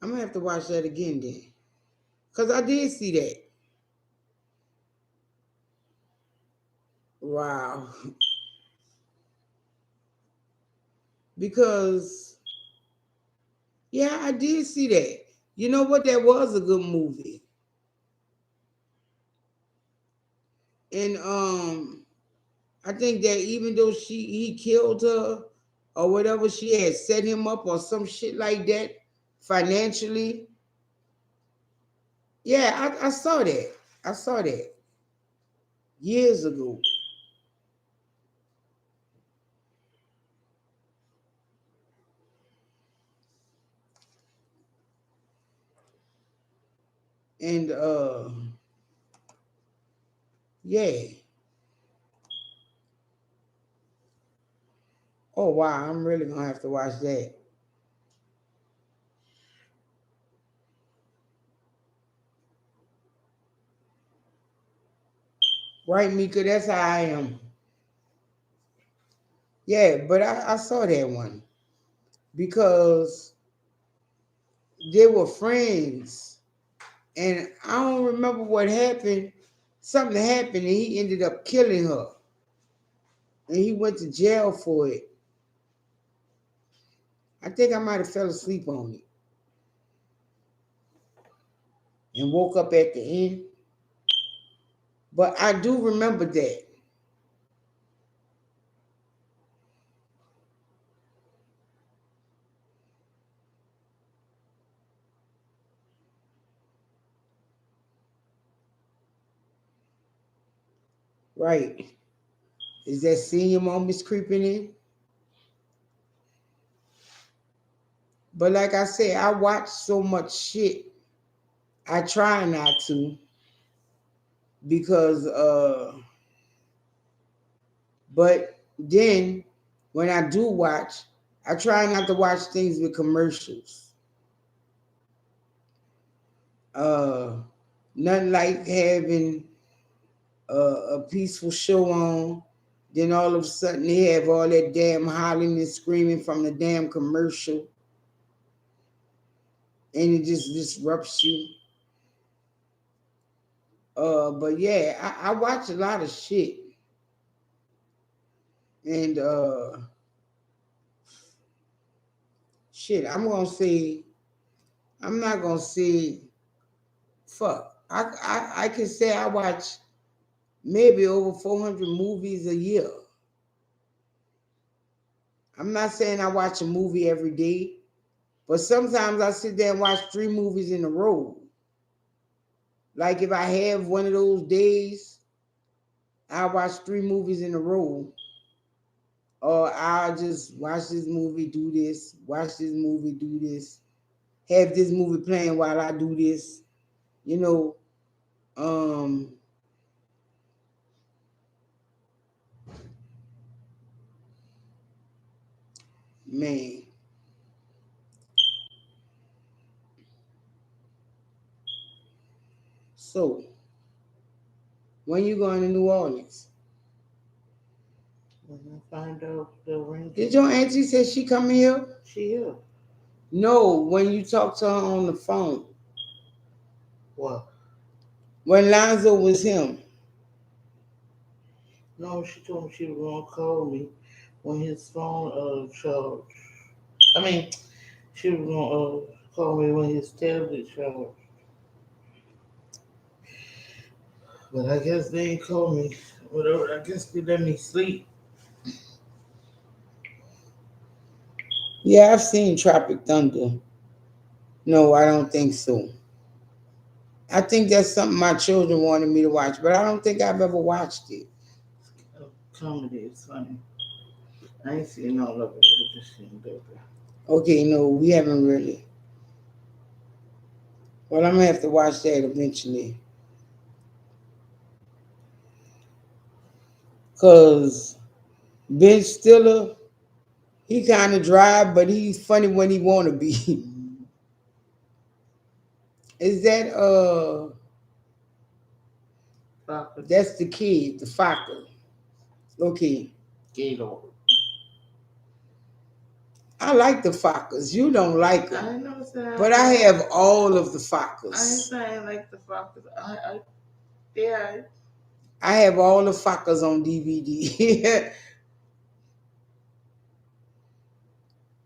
I'm gonna have to watch that again then. Cause I did see that. Wow. Because yeah, I did see that. You know what? That was a good movie. And I think that even though he killed her or whatever, she had set him up or some shit like that financially. Yeah, I saw that. I saw that years ago. And yeah. Oh wow, I'm really gonna have to watch that. Right, Mika? That's how I am. Yeah, but I saw that one because they were friends. And I don't remember what happened. Something happened and he ended up killing her. And he went to jail for it. I think I might have fell asleep on it and woke up at the end. But I do remember that. Right. Is that senior moments creeping in? But like I said, I watch so much shit. I try not to because but then when I do watch, I try not to watch things with commercials. Uh Nothing like having a peaceful show on. Then all of a sudden they have all that damn hollering and screaming from the damn commercial, and it just disrupts you. But yeah, I watch a lot of shit, and shit. I'm not gonna say fuck. I can say I watch maybe over 400 movies a year. I'm not saying I watch a movie every day, but sometimes I sit there and watch 3 movies in a row. Like if I have one of those days, I watch 3 movies in a row. Or I'll just watch this movie, do this, watch this movie, do this, have this movie playing while I do this. You know, um, man. So when you going to New Orleans? When I find out the ring, Did your auntie say she coming here? she here. No, when you talk to her on the phone. What? When Lonzo was him. No, she told me she was gonna call me when his phone charged. I mean, she was gonna call me when his tablet charged. But I guess they ain't call me. Whatever. I guess they let me sleep. Yeah, I've seen Tropic Thunder. No, I don't think so. I think that's something my children wanted me to watch, but I don't think I've ever watched it. Comedy is funny. I ain't seen all of it. I just seen Baby. Okay, no, we haven't really. Well, I'm gonna have to watch that eventually. Cause Ben Stiller, he kind of dry, but he's funny when he wanna be. Is that Fuck that's the kid, the Fokker. Okay. Gator. I like the Fockers. You don't like I them. ain't never said. But I have all of the I ain't Fockers. saying like the Fockers. Yeah. I have all the Fockers on DVD.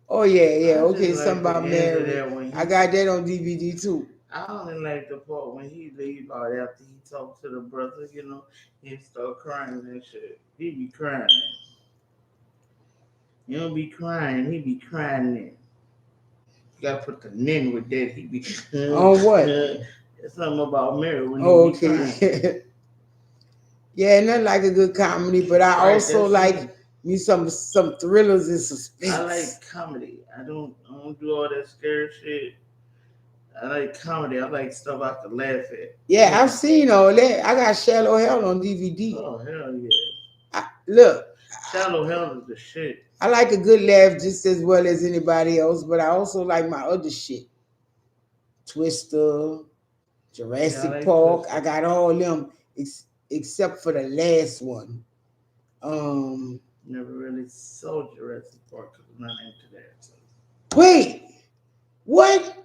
Oh yeah. I Okay, just something like the about end of Mary. that when I he. got that on DVD too. I only like the part when he leave out after he talked to the brother. He start crying and shit. He be crying. You don't be crying. He be crying. Then. You gotta put the nin with that. He be. On what? It's something about Mary when Oh, he be crying. okay. Yeah, nothing like a good comedy, but I Right, also that's like me. me some thrillers and I suspense. like comedy. I don't do all that scary shit. I like comedy. I like stuff I can laugh at. Yeah, I've seen all that. I got Shallow Hell on DVD. Oh hell yeah. Look, Shallow Hell is the shit. I like a good laugh just as well as anybody else, but I also like my other shit. Twister, Yeah, I Jurassic like Park. Twister. I got all them except for the last one. Um, Never really saw Jurassic Park because I'm not into that. So. wait, what?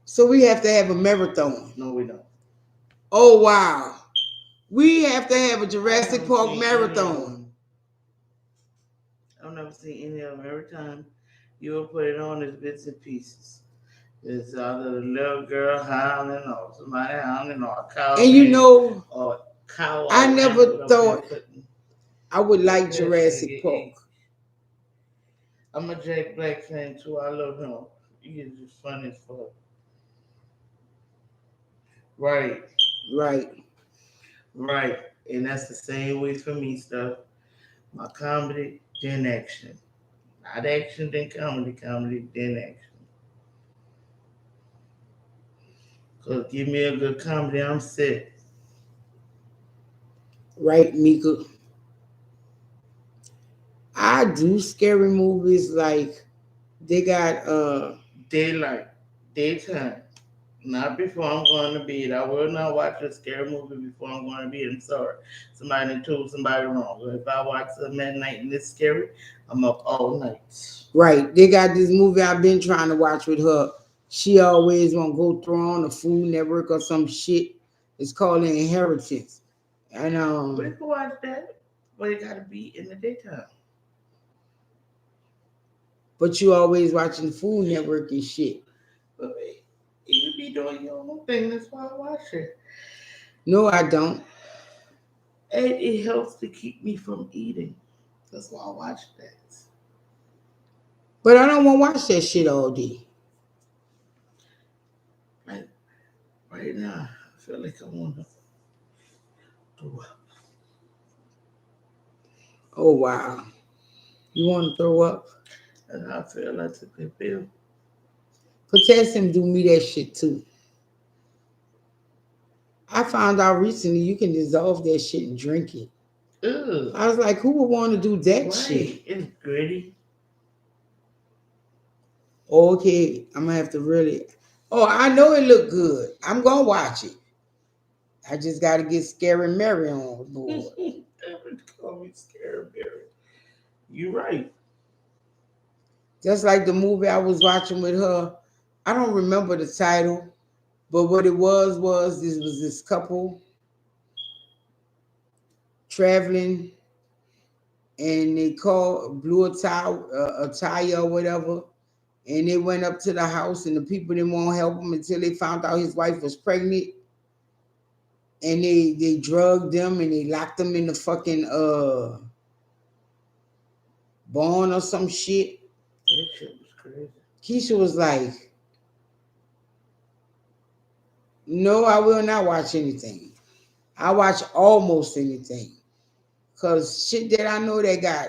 So we have to have a marathon. No, we don't. Oh wow, we have to have a I've Jurassic never Park seen any of marathon. them. I've never seen any of them. Every time you will put it on, it's bits and pieces. It's either the little girl howling or somebody howling or a cow And you know, or cow I or never animal up there thought putting I would like that shit Jurassic get Park. ate. I'm a Jack Black fan too. I love him. He is just funny as fuck. Right, Right. right. And that's the same way for me stuff. My comedy, then action. Not action, then comedy, comedy, then action. Cause give me a good comedy, I'm set. Right, Mika. I do scary movies like they got Daylight, daytime. Not before I'm going to bed. I will not watch a scary movie before I'm going to bed. I'm sorry. Somebody told somebody wrong. But if I watch something at night and it's scary, I'm up all night. right. They got this movie I've been trying to watch with her. She always want to go throw on the Food Network or some shit. It's called The Inheritance. And We can watch that, but it got to be in the daytime. but you always watching the Food Network and shit. But you be doing your own thing. That's why I watch it. No, I don't. And it helps to keep me from eating. That's why I watch that. But I don't want to watch that shit all day. Like right now, I feel like I want to throw up. Oh wow. You want to throw up? And I feel like I took that pill. Potassium do me that shit too. I found out recently you can dissolve that shit and drink it. Ugh. I was like, who would want to do that shit? Right. It's gritty. Okay, I'm gonna have to really. Oh, I know it look good. I'm gonna watch it. I just got to get Scary Mary on board. Call me Scary Mary. You right. Just like the movie I was watching with her. I don't remember the title, but what it was this couple traveling, and they blew a tire or whatever, and they went up to the house, and the people didn't want to help him until they found out his wife was pregnant, and they drugged them and they locked them in the fucking barn or some shit. That shit was crazy. Keisha was like, no, I will not watch anything. I watch almost anything. Cause shit that I know that got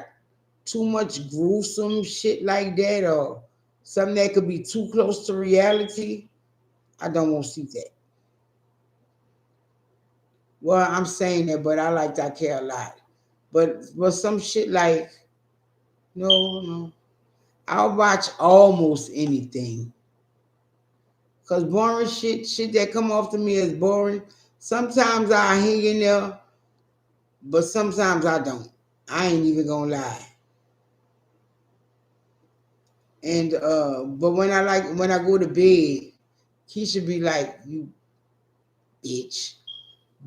too much gruesome shit like that, or something that could be too close to reality, I don't want to see that. Well, I'm saying that, but I like that care a lot. But some shit like, no. I'll watch almost anything. Cause boring shit that come off to me is boring. Sometimes I hang in there, but sometimes I don't. I ain't even gonna lie. And but when I go to bed, he should be like, you bitch.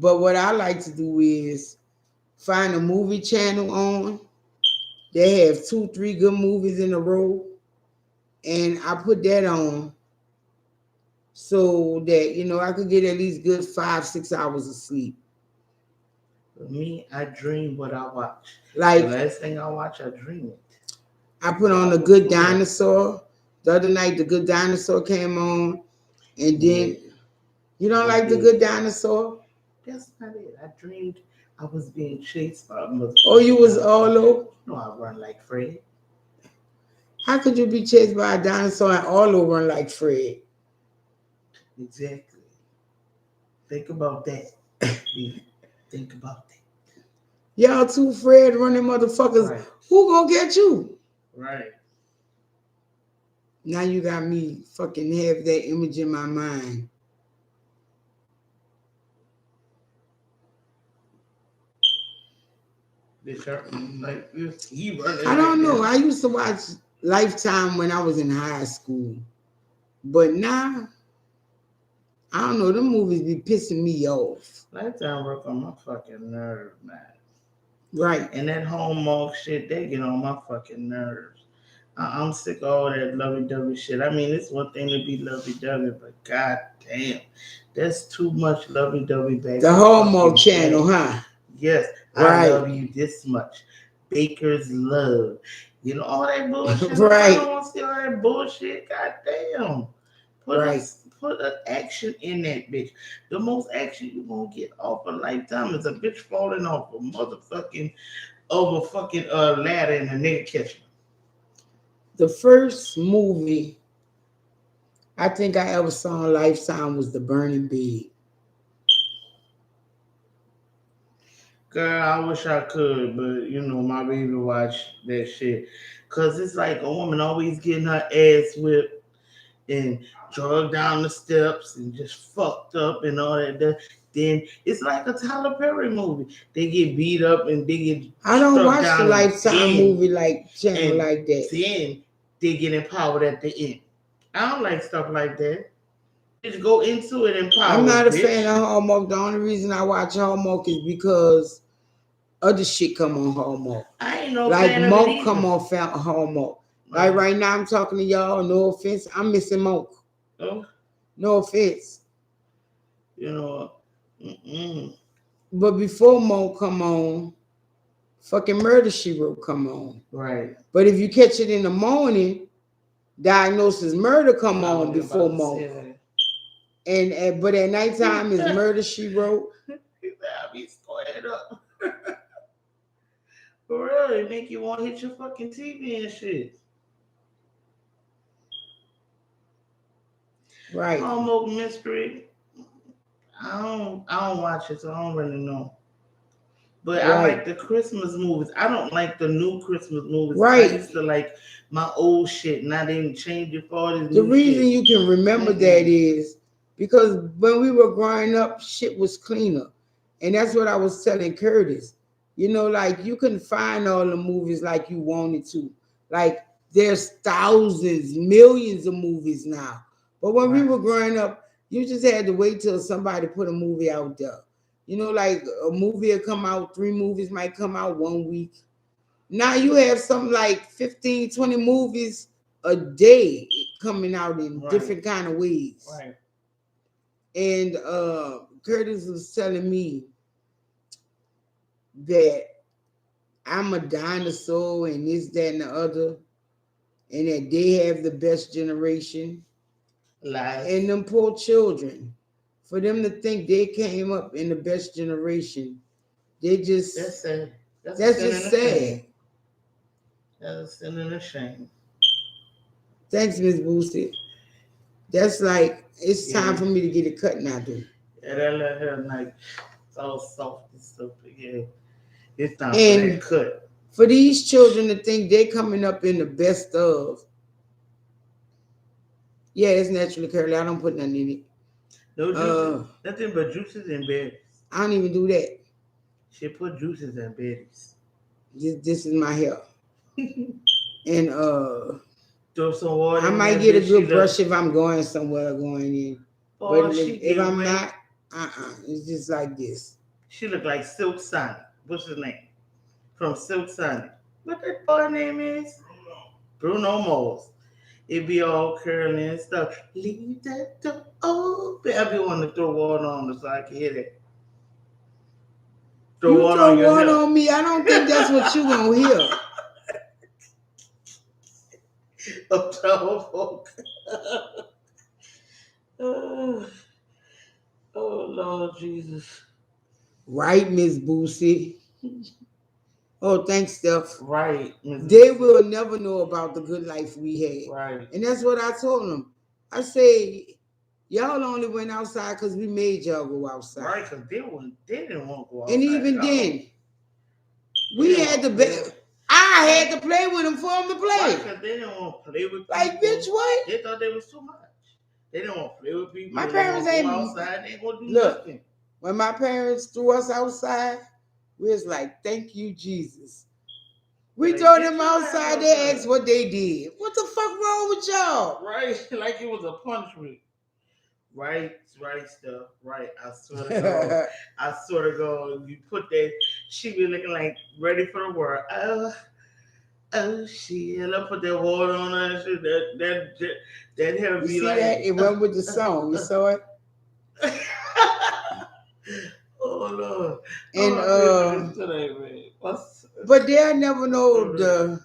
But what I like to do is find a movie channel on. They have 2, 3 good movies in a row. And I put that on so that, I could get at least good 5, 6 hours of sleep. For me, I dream what I watch. Like, the last thing I watch, I dream it. I put on The Good Dinosaur. The other night, The Good Dinosaur came on. And then, you don't like The Good Dinosaur? That's not it. I dreamed I was being chased by a motherfucker. Oh, you was all over? No, I run like Fred. How could you be chased by a dinosaur and all over like Fred? Exactly. Think about that. Think about that. Y'all two Fred running motherfuckers. Right. Who gonna get you? Right. Now you got me fucking have that image in my mind. Like he running. I don't know. I used to watch Lifetime when I was in high school. But now, I don't know, them movies be pissing me off. Lifetime work on my fucking nerve, man. Right. And that Hallmark shit, they get on my fucking nerves. I'm sick of all that lovey-dovey shit. I mean, it's one thing to be lovey-dovey, but god damn, that's too much lovey-dovey, baby. The Hallmark channel, huh? Yes, right. I love you this much. Baker's love. You know, all that bullshit. Right. I don't want to see all that bullshit. God damn. Put an action in that bitch. The most action you gonna get off a Lifetime is a bitch falling off a motherfucking ladder and a nigga catching. The first movie I think I ever saw on Lifetime was The Burning Bed. Girl, I wish I could, but my baby watch that shit. Cause it's like a woman always getting her ass whipped and drugged down the steps and just fucked up and all that. Then it's like a Tyler Perry movie. They get beat up and they get. I don't watch the Lifetime movie like channel like that. Then they get empowered at the end. I don't like stuff like that. Just go into it empowered. I'm not a fan of Hallmark. The only reason I watch Hallmark is because other shit come on Hallmark. I ain't no like fan Monk of it come on Hallmark. Like right now, I'm talking to y'all. No offense, I'm missing Monk. Oh, no offense. Mm-mm. But before Monk come on, fucking Murder She Wrote come on. Right. But if you catch it in the morning, Diagnosis Murder come I on was before about to Mo. say that. And but at nighttime is Murder She Wrote. He said, I be squared up. For real, it make you want to hit your fucking TV and shit. Right. Almost Mystery. I don't watch it, so I don't really know. But I Right. like the Christmas movies. I don't like the new Christmas movies. Right. I used to like my old shit. Now they didn't change it for all this The new reason shit. you can remember that is because when we were growing up, shit was cleaner. And that's what I was telling Curtis. You know, like you can find all the movies like you wanted to. Like there's thousands, millions of movies now. But when we Right. were growing up, you just had to wait till somebody put a movie out there. You know, like a movie will come out, 3 movies might come out 1 week. Now you have something like 15, 20 movies a day coming out in Right. different kind of ways. Right. And Curtis was telling me that I'm a dinosaur and this, that, and the other, and that they have the best generation. Lies. And them poor children, for them to think they came up in the best generation, they just That's sad. that's a sin just and a sad. shame. That's a sin and a shame. Thanks, Miss Boosie. That's like it's time Yeah. for me to get it cut now, dude. Yeah, that little hair like so soft and stuff. Yeah. It's time for And that cut. for these children to think they coming up in the best of, yeah, it's naturally curly. I don't put nothing in it. No juices. Nothing but juices and berries. I don't even do that. She put juices and berries. This is my hair. And Throw some water. I in might that get a bitch, good she brush look- if I'm going somewhere going in. Oh, But she if get I'm wet. not, it's just like this. She look like Silk Sonic. What's his name? From Silk Sonic. What that boy name is? Bruno Mars. It be all curly and stuff. Leave that door open. I be wanting to throw water on her so I can hear that. You water throw on your one hair. on me, I don't think that's what you gonna hear. Uptown folk. Oh, Lord Jesus. Right, Miss Boosie? Oh, thanks, Steph. Right. They will never know about the good life we had. Right. And that's what I told them. I say, y'all only went outside because we made y'all go outside. Right, because they didn't want to go outside. And even at all. then, we They had to didn't be. want to play. I had to play with them for them to Right, play. because they didn't want to play with people. Like, bitch, what? They thought they was too much. They didn't want to play with people. My They parents didn't ain't- want to go outside. They ain't going to do Look. nothing. When my parents threw us outside, we was like, thank you, Jesus. We Like, throw get them your ass outside, they outside. asked what they did. What the fuck wrong with y'all? Right, like it was a punishment. Right, stuff. Right, I swear to God. I swear to God, you put that, she be looking like ready for the world. Oh shit! And I put that water on her and shit. That hair You be see like. that? It went with the song. You saw it? Oh Lord! And oh, today, man. What's but they'll never know the.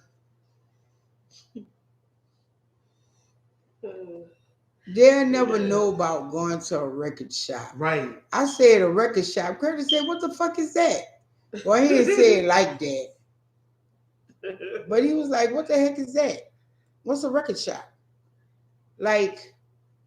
They'll never know about going to a record shop. right? I said a record shop. Curtis said, "What the fuck is that?" Well, he didn't say it like that, but he was like, "What the heck is that? What's a record shop?" Like,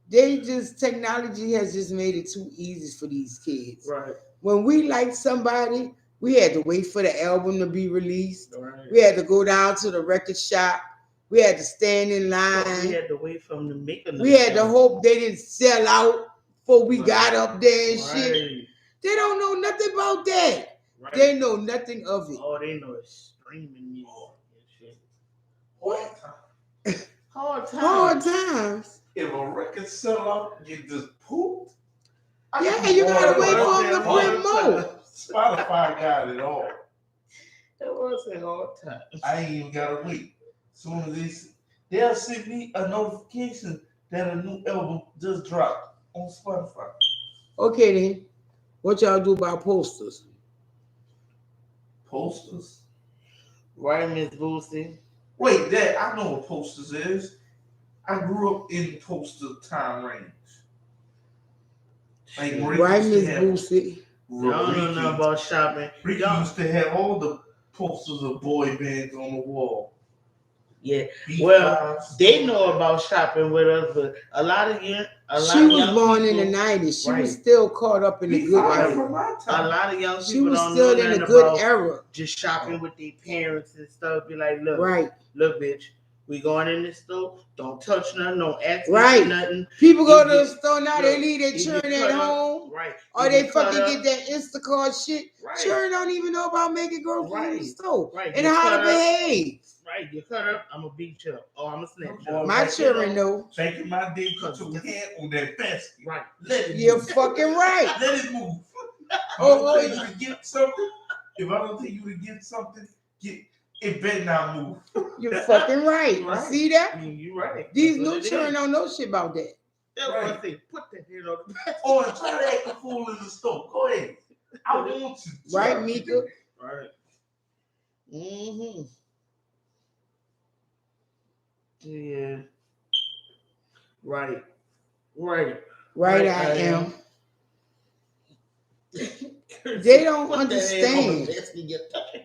they just technology has just made it too easy for these kids. Right. When we liked somebody, we had to wait for the album to be released. Right. We had to go down to the record shop. We had to stand in line. We had to wait for them to make a. We had to hope they didn't sell out before we got up there and shit. Right. They don't know nothing about that. Right. They know nothing of it. All they know is streaming music and shit. Hard time. Hard times. Hard times. If a record sell out, you just pooped. Yeah, you gotta wait for them to Hard print more. times. Spotify got it all. That was a hard time. I ain't even gotta wait. Soon as they'll send me a notification that a new album just dropped on Spotify. Okay then. What y'all do about posters? Posters. Right, Miss Boosie? Wait, Dad, I know what Posters is. I grew up in Poster time range. Like Ricky Right, used to Miss have Boosie. Y'all don't know about shopping. Ricky Y'all, used to have all the posters of boy bands on the wall. yeah. Beat Well, Vibes, they know about shopping with us, but a lot of She was young born people, in the 90s. She was right. still caught up in the Beat good Vibes era. from my A time. lot of young She people was don't still know in the nothing good about era. just shopping with their parents and stuff. Be like, look, Right. look, bitch, we going in this store. Don't touch nothing. Don't ask me Right. for nothing. People go to the If you- store now, they look, leave their if you children cut at up- home. Right. Or If they you cut fucking up- get that Instacart shit. Right. Children don't even know about making groceries in the Right. store. Right. And You how to cut up. behave. Right. You cut up, I'm going to beat you up. Or I'm going to snatch you Boy, up. My right, children know. Back in my day, put your hand on that basket. Right. Let it You're move. fucking right. Let it move. Oh, If I don't tell you to get something, if I don't tell you to get something, it better not move. You're fucking right. You Right. see that? You're right. These That's what new it children is. don't know shit about that. That's Right. what I say. Put that hand on the back. Or try to act a fool in the store. Go ahead. I want you. Right, Mika? Right. Mm-hmm. Yeah. Right. Right. Right, I am. They don't Put that hand on the understand. desk and get touching.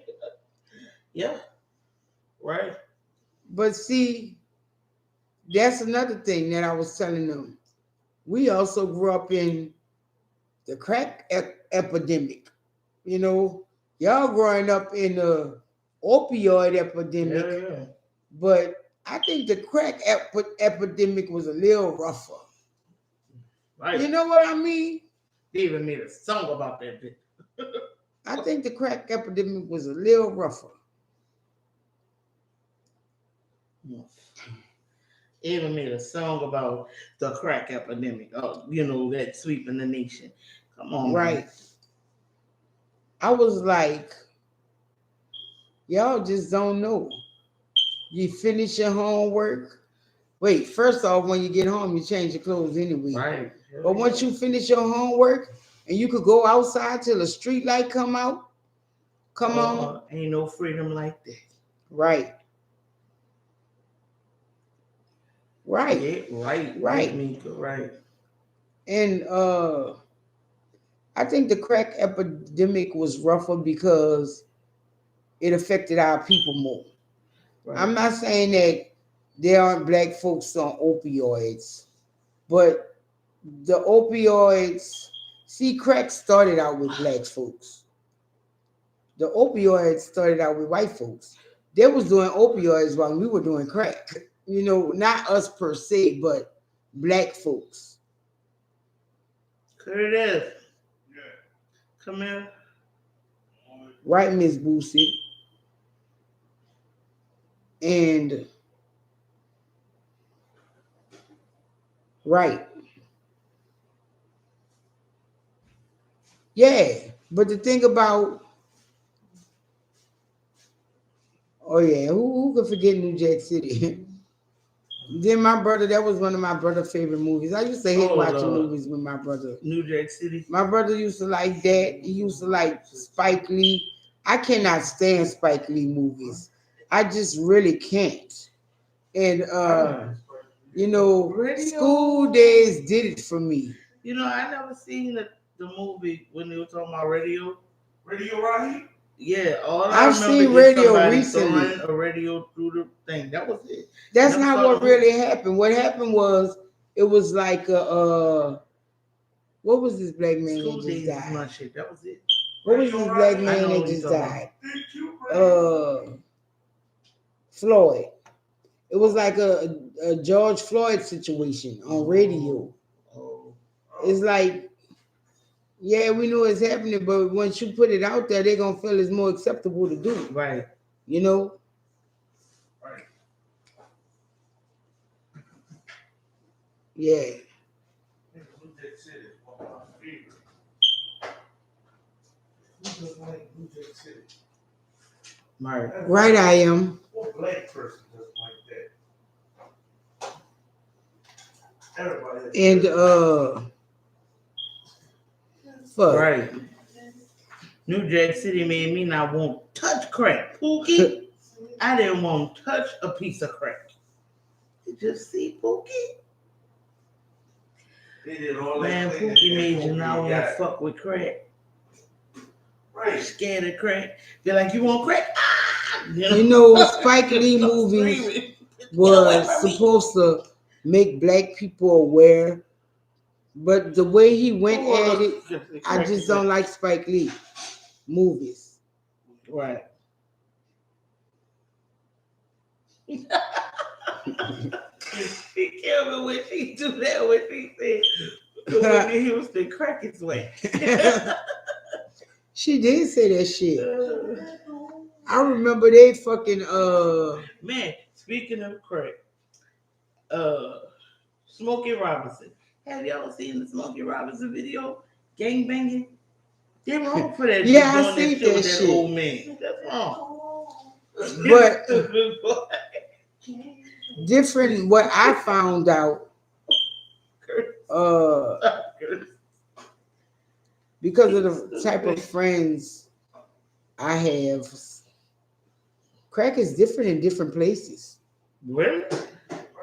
Yeah. Right. But see, that's another thing that I was telling them. We also grew up in the crack epidemic. You know, y'all growing up in the opioid epidemic, Yeah. but I think the crack epidemic was a little rougher. Right. You know what I mean? They even made a song about that bitch. I think the crack epidemic was a little rougher. Even made a song about the crack epidemic. Oh, you know, that sweeping the nation. Come on, Right. man. I was like, y'all just don't know. You finish your homework. Wait, first off, when you get home, you change your clothes anyway. Right. But once you finish your homework and you could go outside till the street light come out, come on. Ain't no freedom like that. Right. Right. Yeah, right. Right. Mika, right. And I think the crack epidemic was rougher because it affected our people more. Right. I'm not saying that there aren't black folks on opioids, but the opioids, see, crack started out with black folks. The opioids started out with white folks. They was doing opioids while we were doing crack. You know, not us per se, but black folks. Curtis. Come here. Right, Miss Boosie? And right. Yeah, but the thing about, oh yeah, who could forget New Jack City? Then my brother, that was one of my brother's favorite movies. I used to hate watching movies with my brother. New Jack City. My brother used to like that. He used to like Spike Lee. I cannot stand Spike Lee movies. I just really can't. And you know, Radio. School Days did it for me. You know, I never seen the movie when they were talking about radio. Radio right here? Yeah, all I've remember seen is radio somebody recently. throwing a radio through the thing. That was it. That's Never not saw what the really happened. What happened was it was like what was this black man School that Days just is my died? shit. That was it. What was this black I man know that what just you're talking died? Floyd. It was like a George Floyd situation on radio. Oh. It's like, yeah, we know it's happening, but once you put it out there, they're gonna feel it's more acceptable to do. Right. You know? Right. Yeah. New Jack City is one of my favorites. Who doesn't like New Jack City? Right. Right, I am. What black person doesn't like that? Everybody. And fuck. Right. New Jack City made me not want to touch crack. Pookie. I didn't want to touch a piece of crack. You just see Pookie. They did all Man, that cleaning Pookie made you and not Pookie want to got- fuck with crack. Right. Scared of crack. They're like, you want crack? Ah! You know, Spike Lee movies Screaming. was from me. supposed to make black people aware, but the way he went at it, I just don't like Spike Lee movies. Right. She killed me when she do that. When she said the Whitney Houston crack is wet. She did say that shit. I remember they fucking Man, speaking of crack, Smokey Robinson. Have y'all seen the Smokey Robinson video? Gang banging. They wrong for that. Yeah, I doing seen shit with that that shit. old man. That's wrong. But different what I found out because of the type of friends I have, crack is different in different places. Really?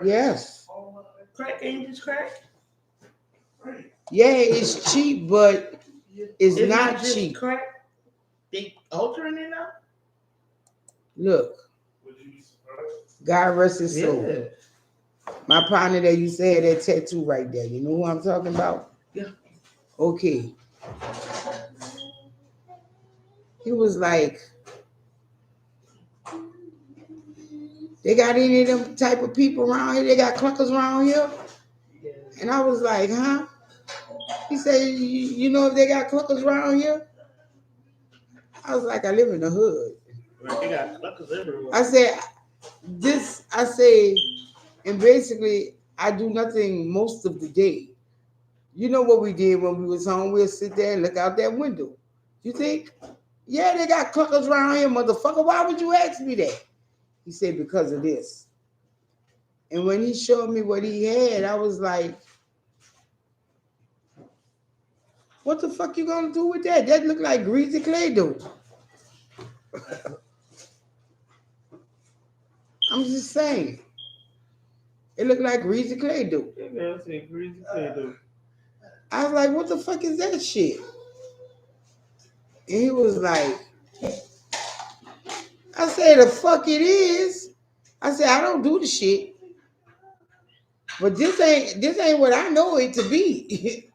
Yes. Crack ain't just crack. Yeah, it's cheap, but it's not just cheap. crack. They altering it now. Look, Would you be surprised? God rest his soul. Yeah. My partner that used to have that tattoo right there. You know who I'm talking about? Yeah. Okay. He was like, they got any of them type of people around here? They got clunkers around here? And I was like, huh? He said, you know if they got clunkers around here? I was like, I live in the hood. They got clunkers everywhere. I say, and basically, I do nothing most of the day. You know what we did when we was home? We'll sit there and look out that window. You think, yeah, they got clunkers around here, motherfucker. Why would you ask me that? He said, because of this. And when he showed me what he had, I was like, what the fuck you gonna do with that? That look like greasy clay dough. I'm just saying. It looked like greasy clay dough. I was like, what the fuck is that shit? And he was like, I said, the fuck it is. I said, I don't do the shit. But this ain't what I know it to be.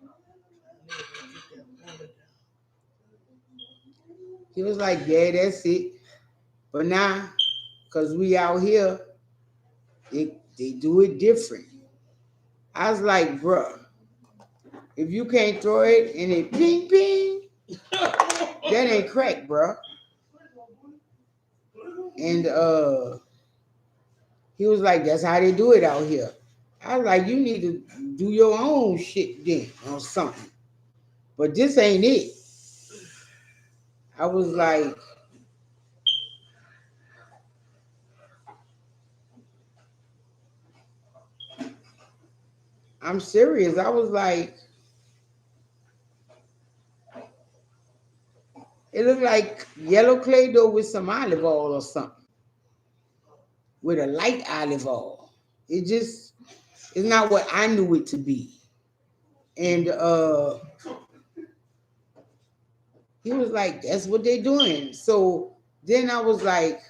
He was like, yeah, that's it. But now, because we out here, they do it different. I was like, bruh, if you can't throw it and it ping ping, that ain't crack, bruh. And he was like, that's how they do it out here. I was like, you need to do your own shit then or something. But this ain't it. I was like, I'm serious. I was like, it looked like yellow clay dough with some olive oil or something. With a light olive oil. It just, it's not what I knew it to be. And he was like, that's what they're doing. So then I was like,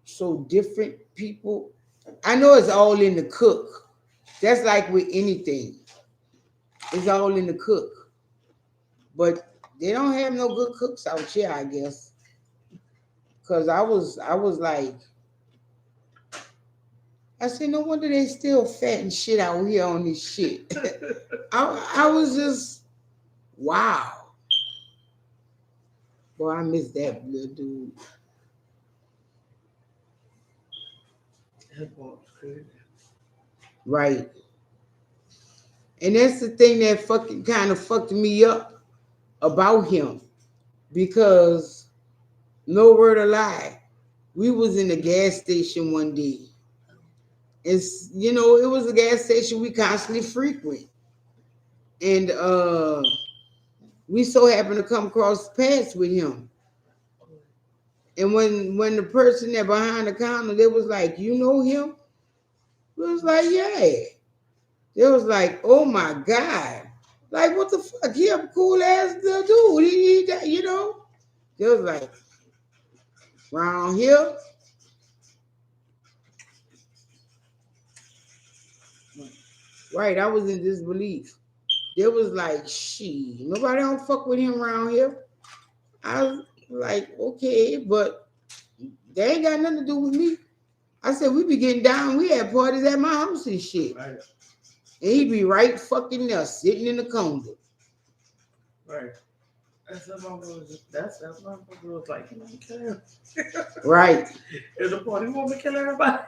so different people. I know it's all in the cook. That's like with anything. It's all in the cook. But they don't have no good cooks out here, I guess. Cause I was like, I said, no wonder they still fat and shit out here on this shit. I was just, wow. Boy, I miss that little dude. Right. And that's the thing that fucking kind of fucked me up about him. Because, no word of lie, we was in a gas station one day. It's, you know, it was a gas station we constantly frequent. And we so happened to come across paths with him. And when the person that behind the counter, they was like, you know him? It was like, yeah. It was like, oh my God. Like, what the fuck? He a cool ass dude. You know? It was like, round here. Right, I was in disbelief. It was like, she, nobody don't fuck with him around here. I was like, okay, but they ain't got nothing to do with me. I said, we be getting down. We had parties at my house and shit. Right. And he be right fucking there, sitting in the corner. Right. That's what my brother was like, you know, kill him. Right. There's a party, you want me to kill everybody?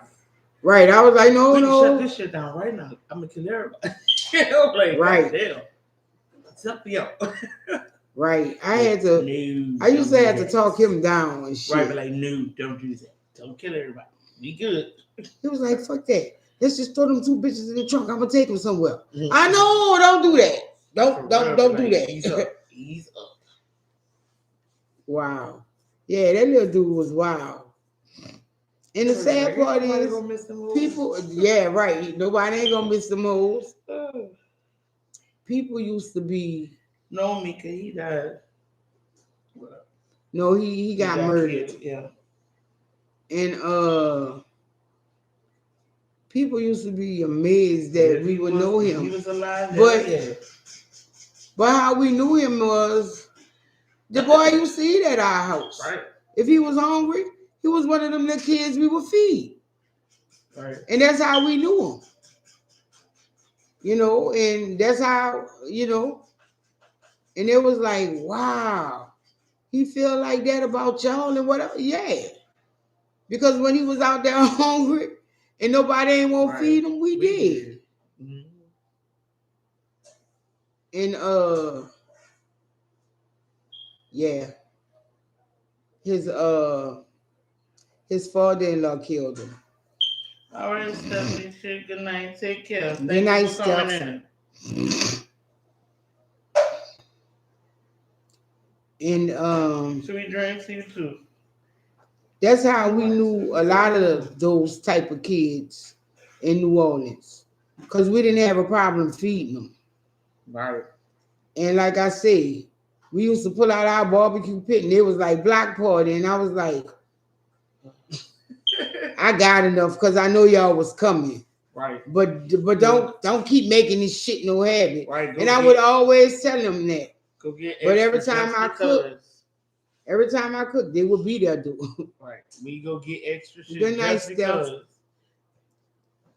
Right. I was like, no, We can shut no. this shit down right now. I'm gonna kill everybody. You know, like, Right. damn. What's up, yo? Right. I had to, No, I used to don't have do to that. talk him down and shit. Right, but like, no, don't do that. Don't kill everybody. Be good. He was like, fuck that. Let's just throw them two bitches in the trunk. I'm gonna take them somewhere. I know, don't do that. Don't do that. Ease up. Ease up. Wow. Yeah, that little dude was wild. And the sad part is, people, yeah, right. Nobody ain't gonna miss the moves. People used to be. No, Mika, he died. No, he got murdered. Killed, yeah. And people used to be amazed that we would know him. He was alive. But how we knew him was the boy used to eat at our house. Right. If he was hungry, he was one of them little kids we would feed. Right. And that's how we knew him. You know, and that's how, you know, and it was like, wow, he feel like that about y'all and whatever. Yeah. Because when he was out there hungry and nobody ain't want to feed him, we did. Mm-hmm. And yeah. His father-in-law killed him. All right, Stephanie. Good night. Take care. Good night, Thank you for coming in. And Sweet dreams to you too. That's how we knew a lot of those type of kids in New Orleans, because we didn't have a problem feeding them. Right. And like I say, we used to pull out our barbecue pit, and it was like block party, and I was like, I got enough because I know y'all was coming. Right. But don't keep making this shit no habit. Right. And I would always tell them that. Go get. But every time I cook, they would be there, dude. Right. We go get extra shit. Good night, Steph.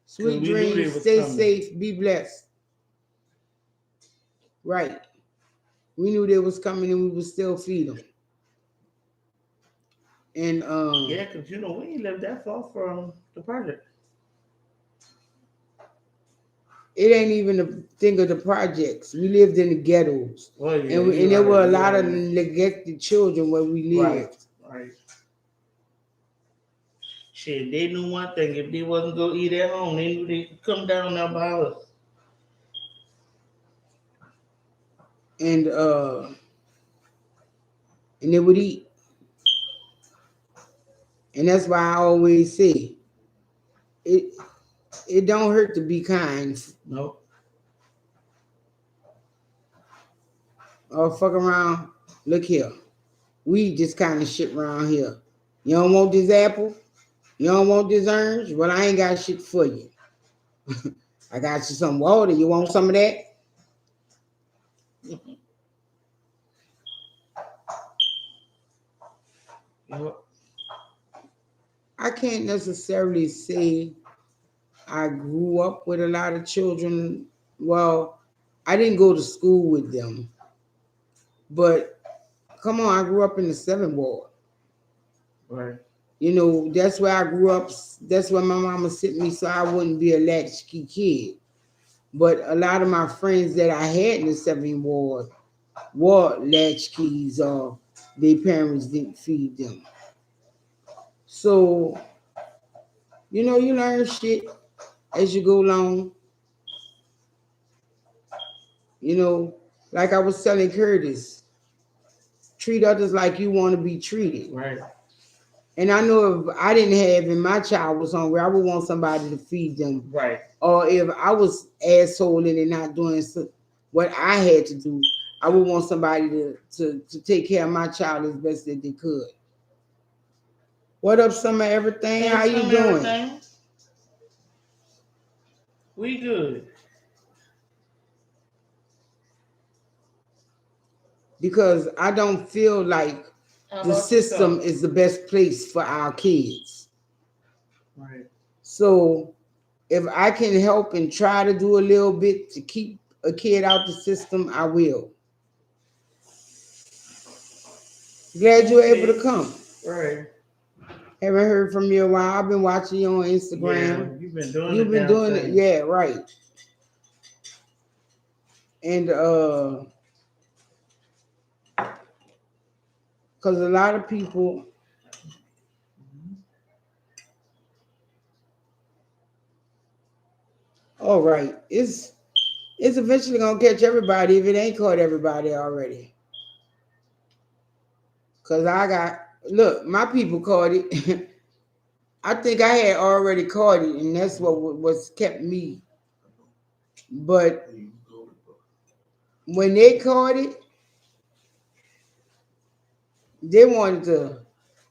Sweet dreams. Stay safe. Be blessed. Right. We knew they was coming, and we would still feed them. And yeah, because you know we ain't lived that far from the project. It ain't even a thing of the projects. We lived in the ghettos. Well, yeah, and there were a lot of neglected children where we lived. Right. Shit, they knew one thing. If they wasn't go eat at home, they knew they could come down there by us. And they would eat. And that's why I always say, it don't hurt to be kind. No. Oh, fuck around. Look here. We eat this kind of shit around here. You don't want this apple? You don't want this orange? Well, I ain't got shit for you. I got you some water. You want some of that? I can't necessarily say I grew up with a lot of children. Well, I didn't go to school with them. But come on, I grew up in the 7th ward. Right. You know, that's where I grew up. That's where my mama sent me so I wouldn't be a latchkey kid. But a lot of my friends that I had in the 7th ward were latchkeys, or their parents didn't feed them. So, you know, you learn shit as you go along. You know, like I was telling Curtis, treat others like you want to be treated. Right. And I know if I didn't have and my child was hungry, I would want somebody to feed them. Right. Or if I was assholing and not doing what I had to do, I would want somebody to take care of my child as best that they could. What up, Summer Everything? Hey, How you Summer doing? Everything. We good. Because I don't feel like How the about system yourself? is the best place for our kids. Right. So if I can help and try to do a little bit to keep a kid out the system, I will. Glad you were able to come. Right. Haven't heard from you in a while. I've been watching you on Yeah, Instagram. you've been doing You've the been damn doing it, thing. yeah, right. And because a lot of people, all right, it's eventually gonna catch everybody if it ain't caught everybody already. Cause I got look, my people caught it. I think I had already caught it, and that's what's kept me. But when they caught it, they wanted to.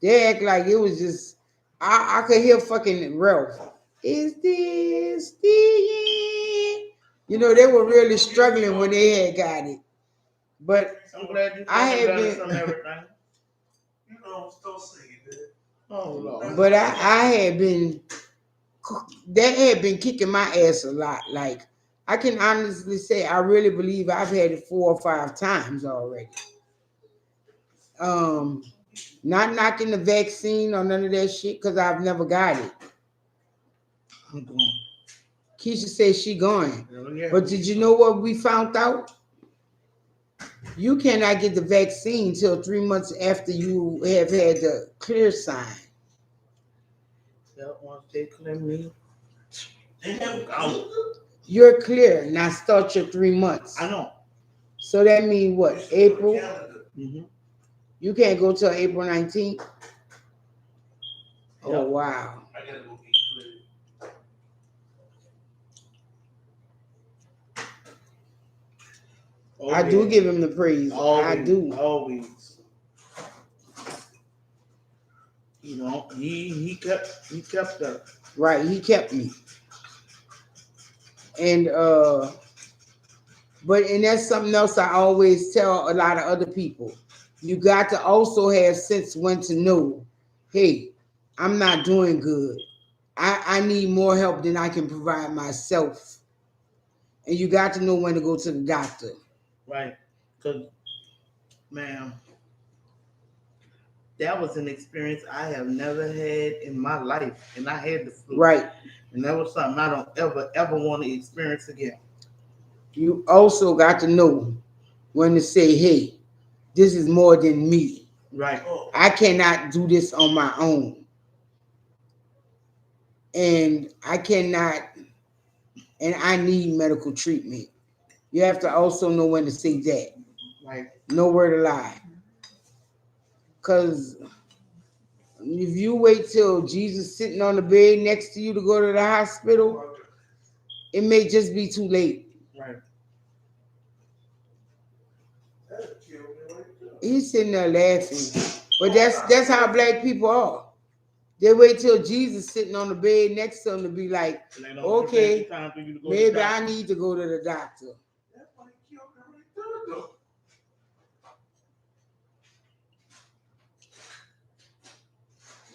They act like it was just. I could hear fucking Ralph. Is this the end? You know they were really struggling when they had got it. But I'm glad you I talking had about it been. from everything. You know, I'm still singing, man. Oh Lord. But I had been. That had been kicking my ass a lot. Like I can honestly say I really believe I've had it 4 or 5 times already. Um, Not knocking the vaccine or none of that shit because I've never got it. I'm going. Keisha says she going. Yeah, But did you know what we found out? You cannot get the vaccine till 3 months after you have had the clear sign. once they clear me, You're clear. Now start your 3 months. I know. So that means what? April? Mm-hmm. You can't go till April 19th? Oh, Yep. wow. I gotta go get cleared. I do give him the praise. Always, I do. Always. You know, he kept us. Right, he kept me. And but that's something else I always tell a lot of other people. You got to also have sense when to know, hey, I'm not doing good. I need more help than I can provide myself. And you got to know when to go to the doctor. Right. Because, man, that was an experience I have never had in my life. And I had the flu. Right. And that was something I don't ever want to experience again. You also got to know when to say, hey, this is more than me. Right. I cannot do this on my own. And I cannot, and I need medical treatment. You have to also know when to say that. Right. Know where to lie. Because if you wait till Jesus sitting on the bed next to you to go to the hospital, it may just be too late. Right. He's sitting there laughing. But that's how black people are. They wait till Jesus sitting on the bed next to them to be like, okay, maybe I need to go to the doctor.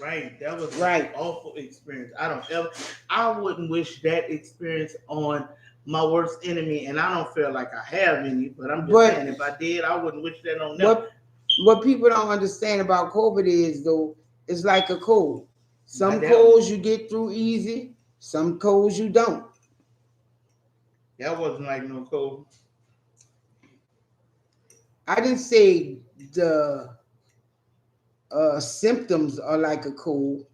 Right. That was Right. an awful experience. I wouldn't wish that experience on my worst enemy, and I don't feel like I have any, but I'm just saying if I did, I wouldn't wish that on them. What people don't understand about COVID is though, it's like a cold. Some colds you get through easy, some colds you don't. That wasn't like no cold. I didn't say the symptoms are like a cold,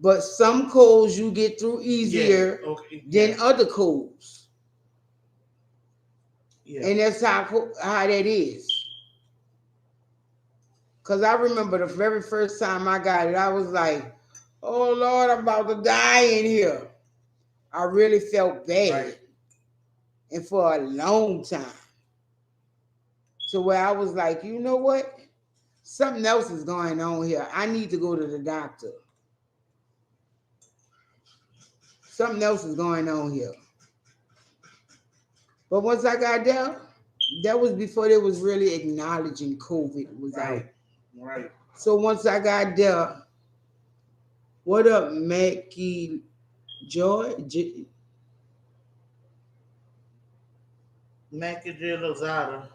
but some colds you get through easier than other colds. Yeah. And that's how that is. Because I remember the very first time I got it, I was like, oh Lord, I'm about to die in here. I really felt bad. Right. And for a long time. To where I was like, you know what? Something else is going on here. I need to go to the doctor. Something else is going on here. But once I got there, that was before they was really acknowledging COVID was out. Right. So once I got there, what up, Mackie Joy? Mackie Lozada.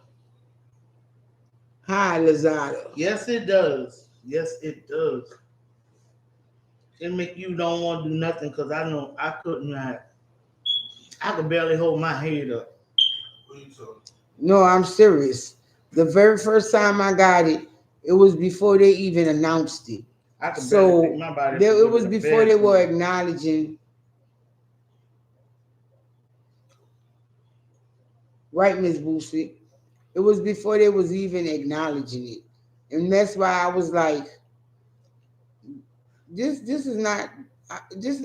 Hi, Lazada. Yes, it does. Yes, it does. It make you don't want to do nothing because I know I could not. I could barely hold my head up. No, I'm serious. The very first time I got it, it was before they even announced it. I could barely So pick my body up to it go was to the before they were bathroom. acknowledging. Right, Miss Boosie. It was before they was even acknowledging it. And that's why I was like, this is not this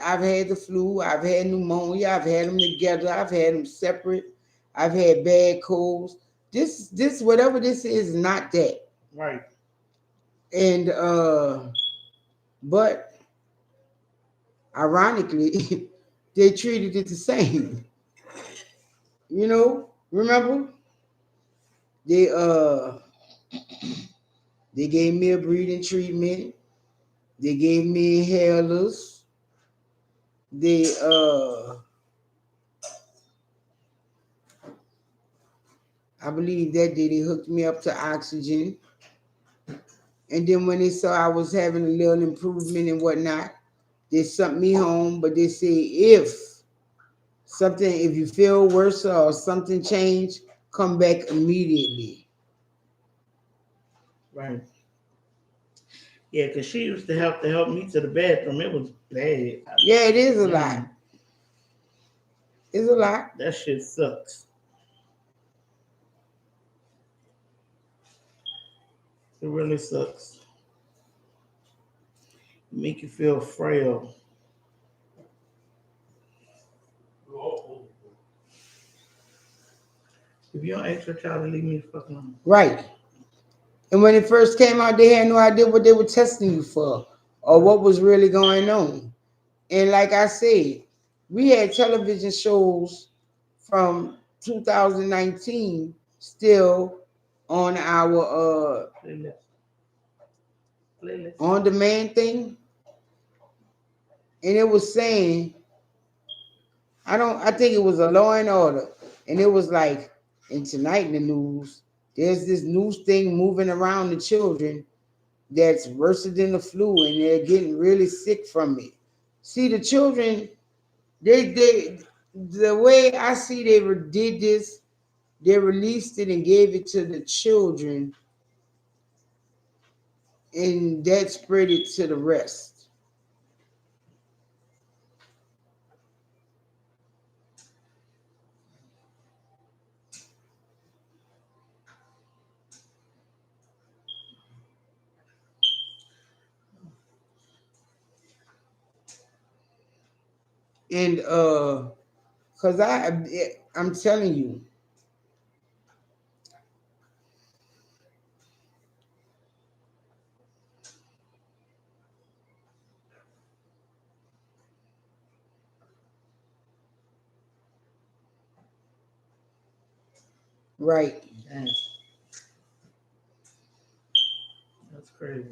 I've had the flu, I've had pneumonia, I've had them together, I've had them separate, I've had bad colds. This whatever this is not that. Right. And but ironically they treated it the same. You know, remember? They they gave me a breathing treatment. They gave me inhalers. They I believe that day they hooked me up to oxygen. And then when they saw I was having a little improvement and whatnot, they sent me home. But they say if you feel worse or something changed, come back immediately. Right. Yeah, because she used to help me to the bathroom. It was bad. Yeah, it is a lot. It's a lot. That shit sucks. It really sucks. It make you feel frail. If you don't ask your child to leave me the fuck alone. Right. And when it first came out, they had no idea what they were testing you for or what was really going on. And like I said, we had television shows from 2019 still on our Playlist. on demand thing. And it was saying, I think it was a Law and Order. And it was like, and tonight in the news, there's this news thing moving around the children that's worse than the flu, and they're getting really sick from it. See, the children, they the way I see they did this, they released it and gave it to the children, and that spread it to the rest. And cause I'm telling you, right? Damn, that's crazy.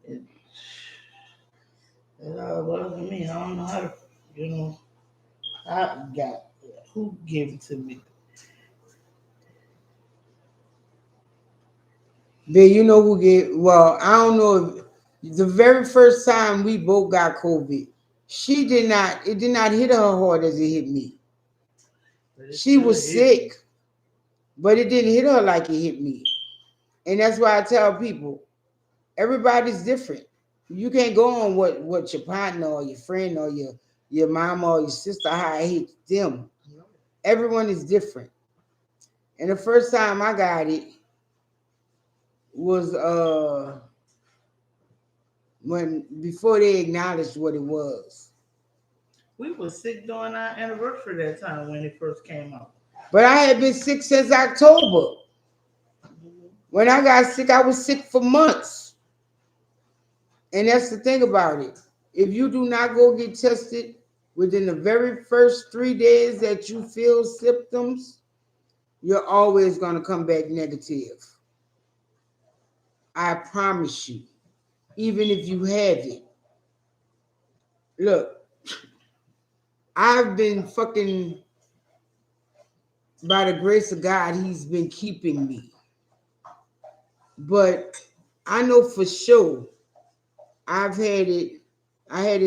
It, it bothers me. I don't know how to, you know, I got who gave it to me. But you know who get well, I don't know if the very first time we both got COVID, it did not hit her hard as it hit me. But it She still was hit me. sick, but it didn't hit her like it hit me. And that's why I tell people, everybody's different. You can't go on what your partner or your friend or your mama or your sister how it hits them. Everyone is different. And the first time I got it, was when before they acknowledged what it was. We were sick during our anniversary that time when it first came out. But I had been sick since October. When I got sick, I was sick for months. And that's the thing about it. If you do not go get tested within the very first 3 days that you feel symptoms, you're always going to come back negative. I promise you. Even if you have it. Look, I've been fucking, by the grace of God, he's been keeping me. But I know for sure I had it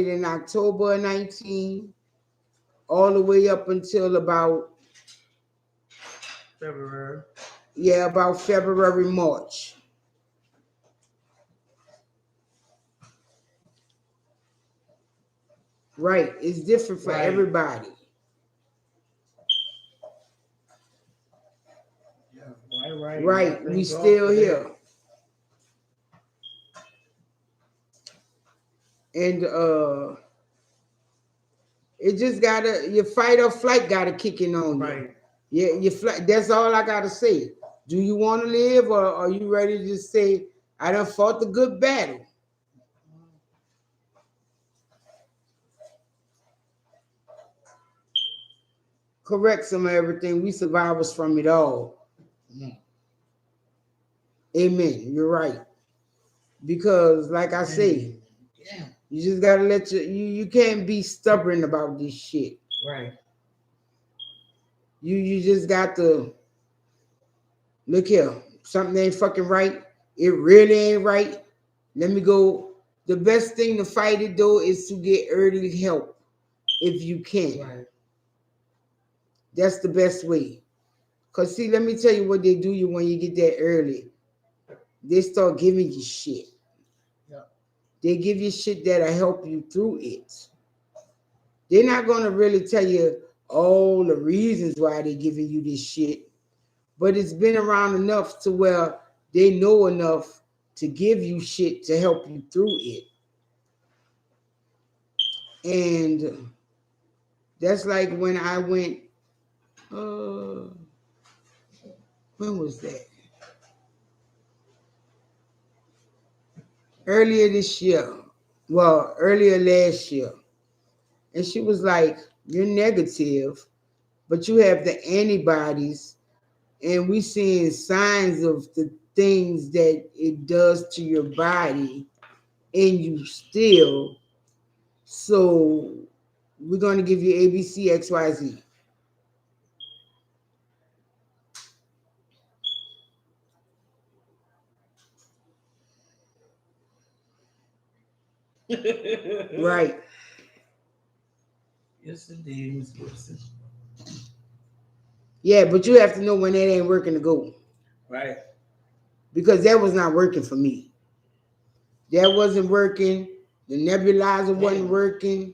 in October 19, all the way up until about February. Yeah, about February, March. Right. It's different for Right. everybody. Right. Right. Thank We God still for that. here. And it just gotta, your fight or flight gotta kick in on you. Right. Yeah, your flight, that's all I gotta say. Do you wanna live, or are you ready to just say, I done fought the good battle? Correct some of everything. We survivors from it all. Mm. Amen. You're right. Because like I say, Yeah. you just gotta let you can't be stubborn about this shit. Right. You just got to look here. Something ain't fucking right. It really ain't right. Let me go. The best thing to fight it though is to get early help if you can. Right. That's the best way. Cause see, let me tell you what they do you when you get there early. They start giving you shit. Yeah. They give you shit that'll help you through it. They're not gonna really tell you all the reasons why they're giving you this shit, but it's been around enough to where they know enough to give you shit to help you through it. And that's like when I went, when was that? Earlier this year. Well, earlier last year. And she was like, you're negative, but you have the antibodies, and we seeing signs of the things that it does to your body, and you still. So we're going to give you ABC, XYZ. Right. Yes, indeed, Miss Gibson. Yeah, but you have to know when that ain't working to go. Right. Because that was not working for me. That wasn't working. The nebulizer wasn't working.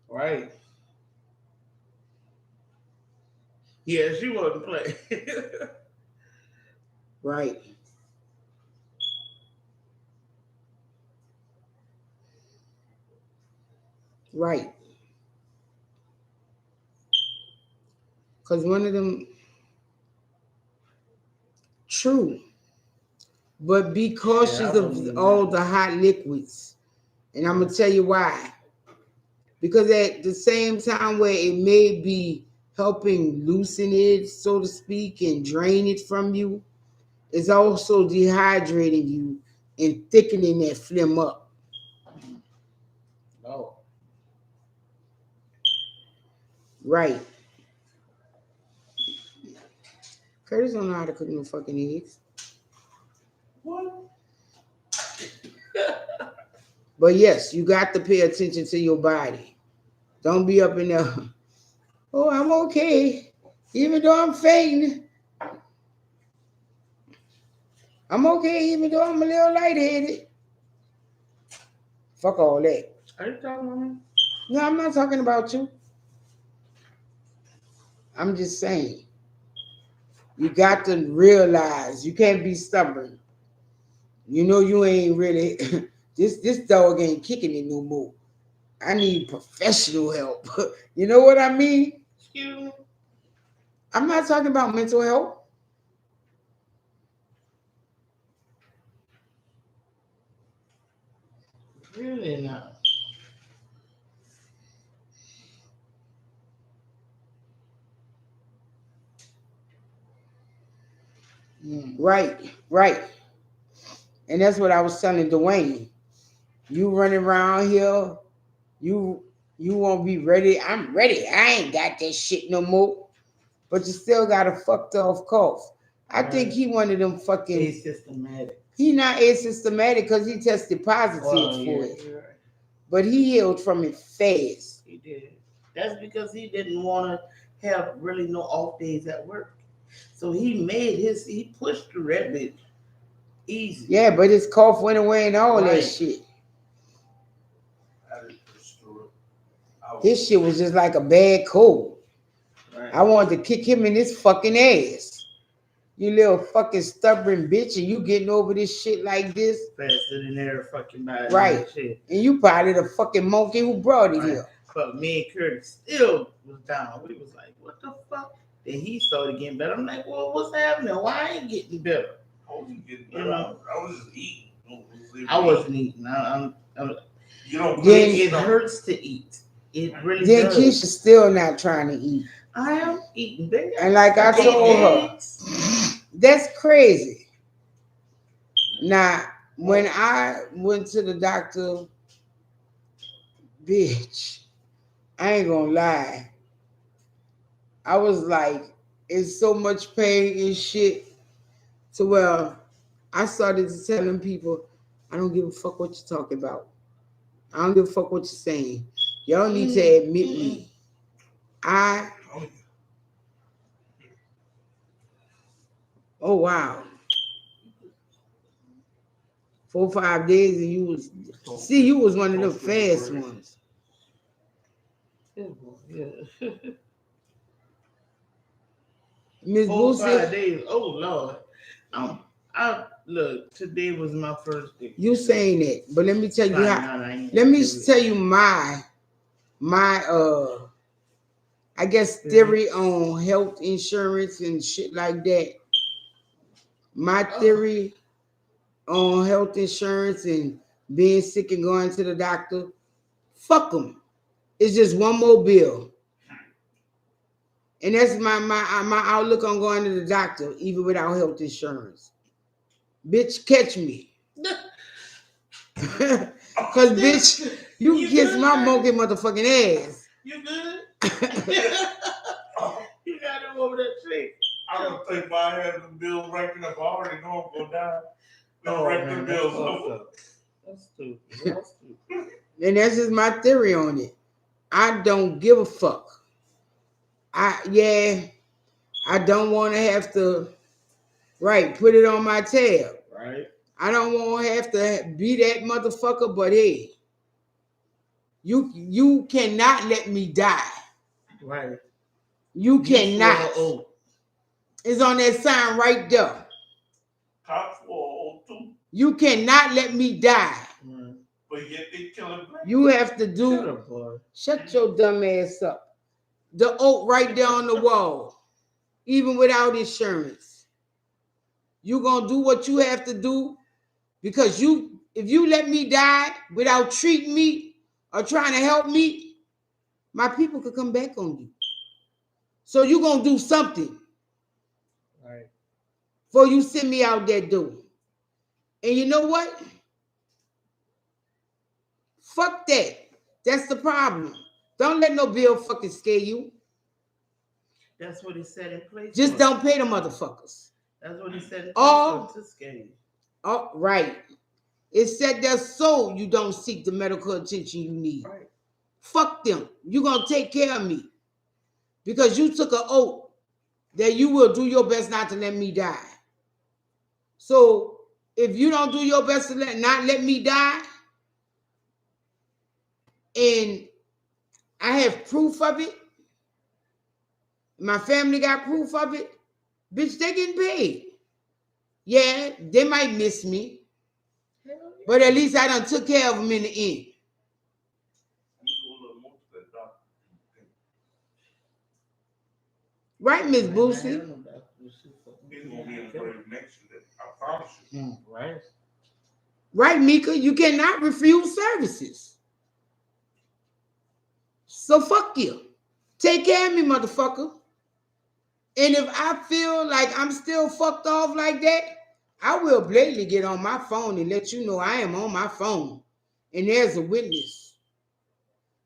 Right. Yeah, she wasn't playing. Right. Right. Because one of them, true. But be Yeah, I cautious wouldn't of even all know. the hot liquids. And I'm going to tell you why. Because at the same time where it may be helping loosen it, so to speak, and drain it from you, it's also dehydrating you and thickening that phlegm up. No. Right. Curtis don't know how to cook no fucking eggs. What? But yes, you got to pay attention to your body. Don't be up in there, oh, I'm okay. Even though I'm fainting, I'm okay even though I'm a little lightheaded. Fuck all that. Are you talking about me? No, I'm not talking about you. I'm just saying. You got to realize you can't be stubborn. You know you ain't really this dog ain't kicking it no more. I need professional help. You know what I mean? Excuse me? I'm not talking about mental health. Really not. Right, right. And that's what I was telling Dwayne. You running around here, you you won't be ready. I'm ready. I ain't got that shit no more. But you still got a fucked off cough. I think he one of them fucking. Asystematic. He not asymptomatic because he tested positive for it. You're right. But he healed from it fast. He did. That's because he didn't want to have really no off days at work. So he pushed through that bitch easy. Yeah, but his cough went away and all that Right. shit. I didn't push through it. His shit was just like a bad cold. Right. I wanted to kick him in his fucking ass. You little fucking stubborn bitch, and you getting over this shit like this. Faster than their fucking body. Right. And shit. And you probably the fucking monkey who brought it Right. here. But me and Curtis still was down. We was like, what the fuck? Then he started getting better. I'm like, well, what's happening? Why I ain't getting better? I wasn't getting You know. I was just eating. I wasn't eating. You don't Then- It hurts to eat. It really Then does. Keisha still not trying to eat. I am eating, baby. And like I told her, that's crazy. Now, when I went to the doctor, bitch, I ain't gonna lie. I was like, it's so much pain and shit. So, well, I started to telling people, I don't give a fuck what you're talking about. I don't give a fuck what you're saying. Y'all need to admit me. Oh, wow. 4 or 5 days and you was, see, you was one of them fast ones. Yeah. Miss 4 or 5 Boosie, days. Oh Lord. I look. Today was my first day. you saying that, but let me tell you how. Nah, I ain't Let me do it. tell you my I guess theory on health insurance and shit like that. My theory on health insurance and being sick and going to the doctor, fuck them. It's just one more bill. And that's my outlook on going to the doctor, even without health insurance. Bitch, catch me. Cause bitch, you kiss good, my man? monkey motherfucking ass. You good? You got him over that tree. I don't think my head the bills ranking up. I already know I'm gonna die. Oh, Rank man, the bills that's up. That's stupid. That's stupid. And that's just my theory on it. I don't give a fuck. I don't want to have to put it on my tab. Right. I don't want to have to be that motherfucker, but hey, you cannot let me die. Right. You cannot. Oh, It's on that sign right there. Cops for 02, You cannot let me die. but yet they killing black. You have to do. shut up, boy. Shut your dumb ass up. The oak right there on the wall, even without insurance. You gonna do what you have to do because if you let me die without treating me or trying to help me, my people could come back on you. So you gonna do something. Right. Before you send me out that door. And you know what? Fuck that. That's the problem. Don't let no bill fucking scare you. That's what he said in place. Just for. don't pay the motherfuckers. That's what he said in place Oh. for, to scare you. Oh, right. It said that so you don't seek the medical attention you need. Right. Fuck them. You gonna take care of me. Because you took an oath that you will do your best not to let me die. So if you don't do your best to not let me die, and I have proof of it, My family got proof of it. Bitch, they getting paid. Yeah, they might miss me, but at least I done took care of them in the end. Right, Miss Boosie? He's gonna be in the grave next year. I promise you. Right. Right, Mika? You cannot refuse services. So fuck you. Take care of me, motherfucker. And if I feel like I'm still fucked off like that, I will blatantly get on my phone and let you know I am on my phone. And there's a witness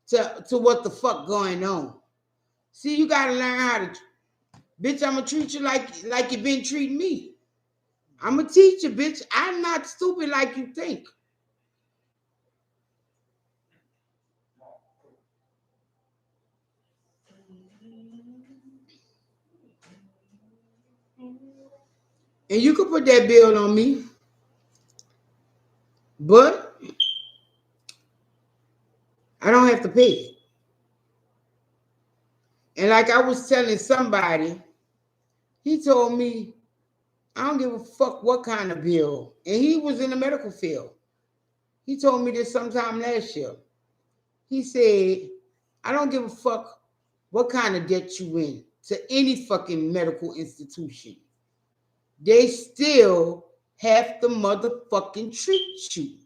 to what the fuck going on. See, you gotta learn how to, bitch, I'ma treat you like you been treating me. I'm a teacher, bitch. I'm not stupid like you think. And you can put that bill on me, but I don't have to pay it. And like I was telling somebody, he told me, I don't give a fuck what kind of bill. And he was in the medical field. He told me this sometime last year. He said, I don't give a fuck what kind of debt you in to any fucking medical institution. They still have to motherfucking treat you.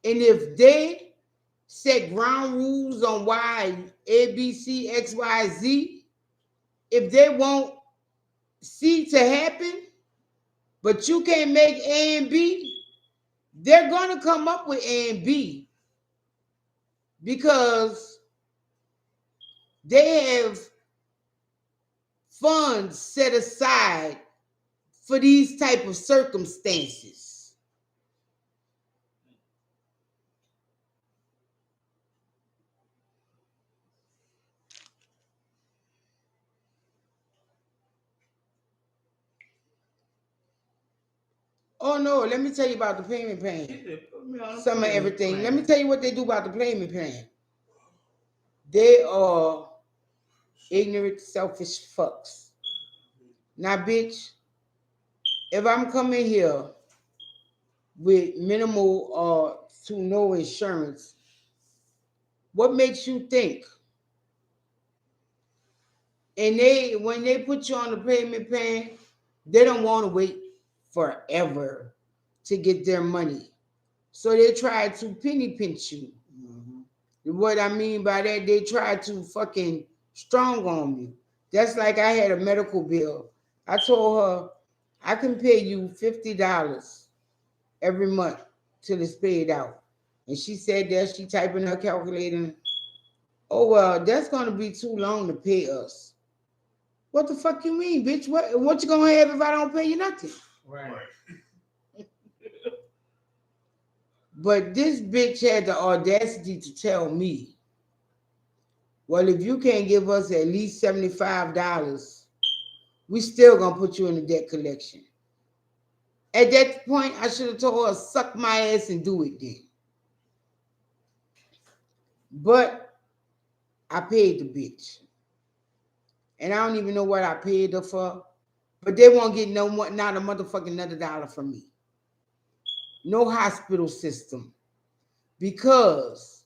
And if they set ground rules on why A, B, C, X, Y, Z, if they want C to happen, but you can't make A and B, they're going to come up with A and B because they have funds set aside for these type of circumstances. Oh no, let me tell you about the payment plan. Some of everything. Let me tell you what they do about the payment plan. They are ignorant, selfish fucks. Now, bitch, if I'm coming here with minimal or to no insurance, what makes you think? And when they put you on the payment plan, they don't want to wait forever to get their money. So they try to penny pinch you. Mm-hmm. What I mean by that, they try to fucking strong on me. That's like I had a medical bill. I told her I can pay you $50 every month till it's paid out. And she said that she typing her calculator. Oh well, that's gonna be too long to pay us. What the fuck you mean, bitch? What you gonna have if I don't pay you nothing? Right. But this bitch had the audacity to tell me, well, if you can't give us at least $75, we still gonna put you in the debt collection. At that point, I should have told her, suck my ass and do it then. But I paid the bitch. And I don't even know what I paid her for. But they won't get no more, not a motherfucking another dollar from me. No hospital system. Because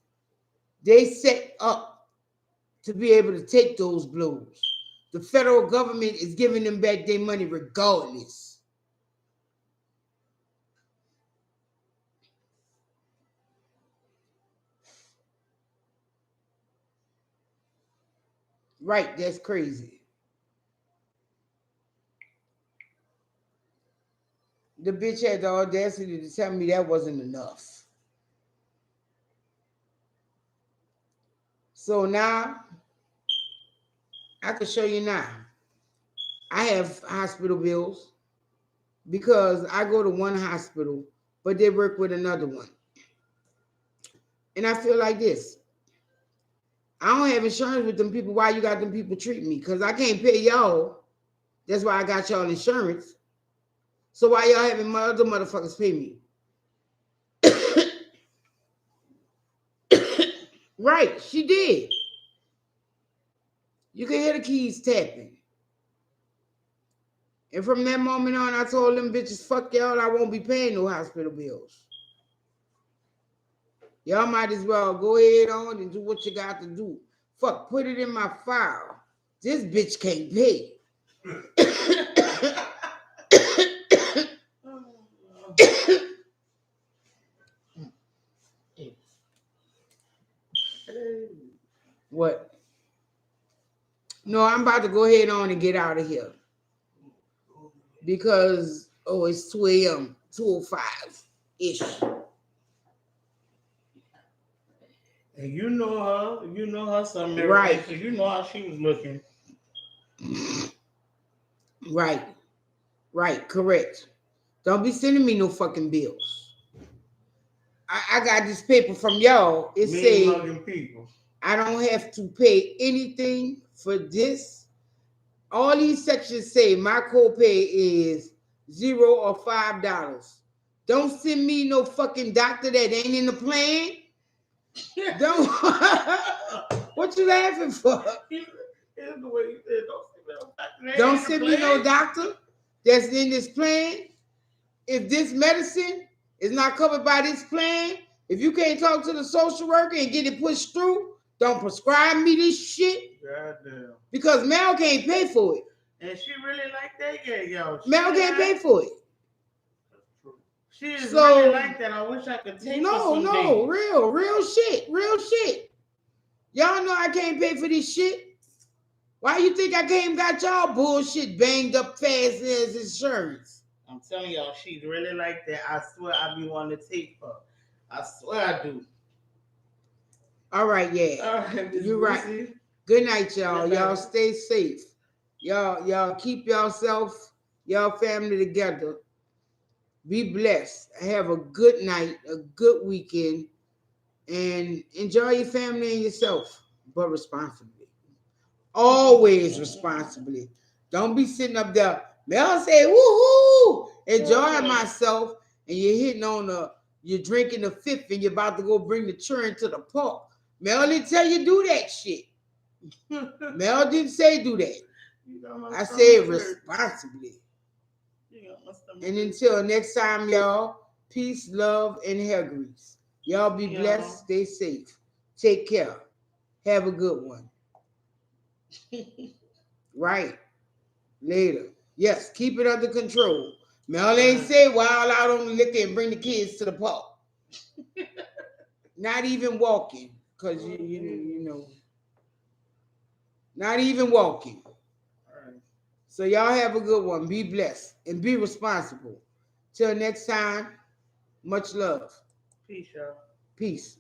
they set up to be able to take those blows. The federal government is giving them back their money regardless. Right, that's crazy. The bitch had the audacity to tell me that wasn't enough. So now, I can show you now. I have hospital bills because I go to one hospital, but they work with another one. And I feel like this. I don't have insurance with them people. Why you got them people treating me? Because I can't pay y'all. That's why I got y'all insurance. So why y'all having my other motherfuckers pay me? Right, she did. You can hear the keys tapping. And from that moment on, I told them bitches, fuck y'all, I won't be paying no hospital bills. Y'all might as well go ahead on and do what you got to do. Fuck, put it in my file. This bitch can't pay. What? No, I'm about to go ahead on and get out of here. Because, it's 2 a.m., 2:05-ish. And you know her something, Right. So you know how she was looking. Right, correct. Don't be sending me no fucking bills. I got this paper from y'all. It say people. I don't have to pay anything for this. All these sections say my copay is $0 or $5. Don't send me no fucking doctor that ain't in the plan. Don't. What you laughing for? Here's the way he said, Don't send me no doctor that's in this plan. If this medicine is not covered by this plan, if you can't talk to the social worker and get it pushed through, don't prescribe me this shit. Goddamn. Because Mel can't pay for it. And she really like that, yo. Mel can't pay for it. She is really like that. I wish I could take her someday. Real shit. Y'all know I can't pay for this shit. Why you think I came got y'all bullshit banged up fast as insurance? I'm telling y'all, she's really like that. I swear I be wanting to take her. I swear I do. All right, yeah. You're right. Good night, y'all. Y'all stay safe. Y'all keep yourself, y'all family together. Be blessed. Have a good night, a good weekend, and enjoy your family and yourself, but responsibly. Always responsibly. Don't be sitting up there. Mel say, woohoo, enjoying myself, and you're hitting on you're drinking the fifth, and you're about to go bring the children to the park. Mel didn't tell you do that shit. Mel didn't say do that. I said responsibly. And until next time, y'all, peace, love, and hair grease. Y'all be blessed. Stay safe. Take care. Have a good one. Right. Later. Yes, keep it under control. Mel ain't say wild out on the liquor and bring the kids to the park. Not even walking. Because, you know. Not even walking. So y'all have a good one. Be blessed and be responsible. Till next time, much love. Peace, y'all. Peace.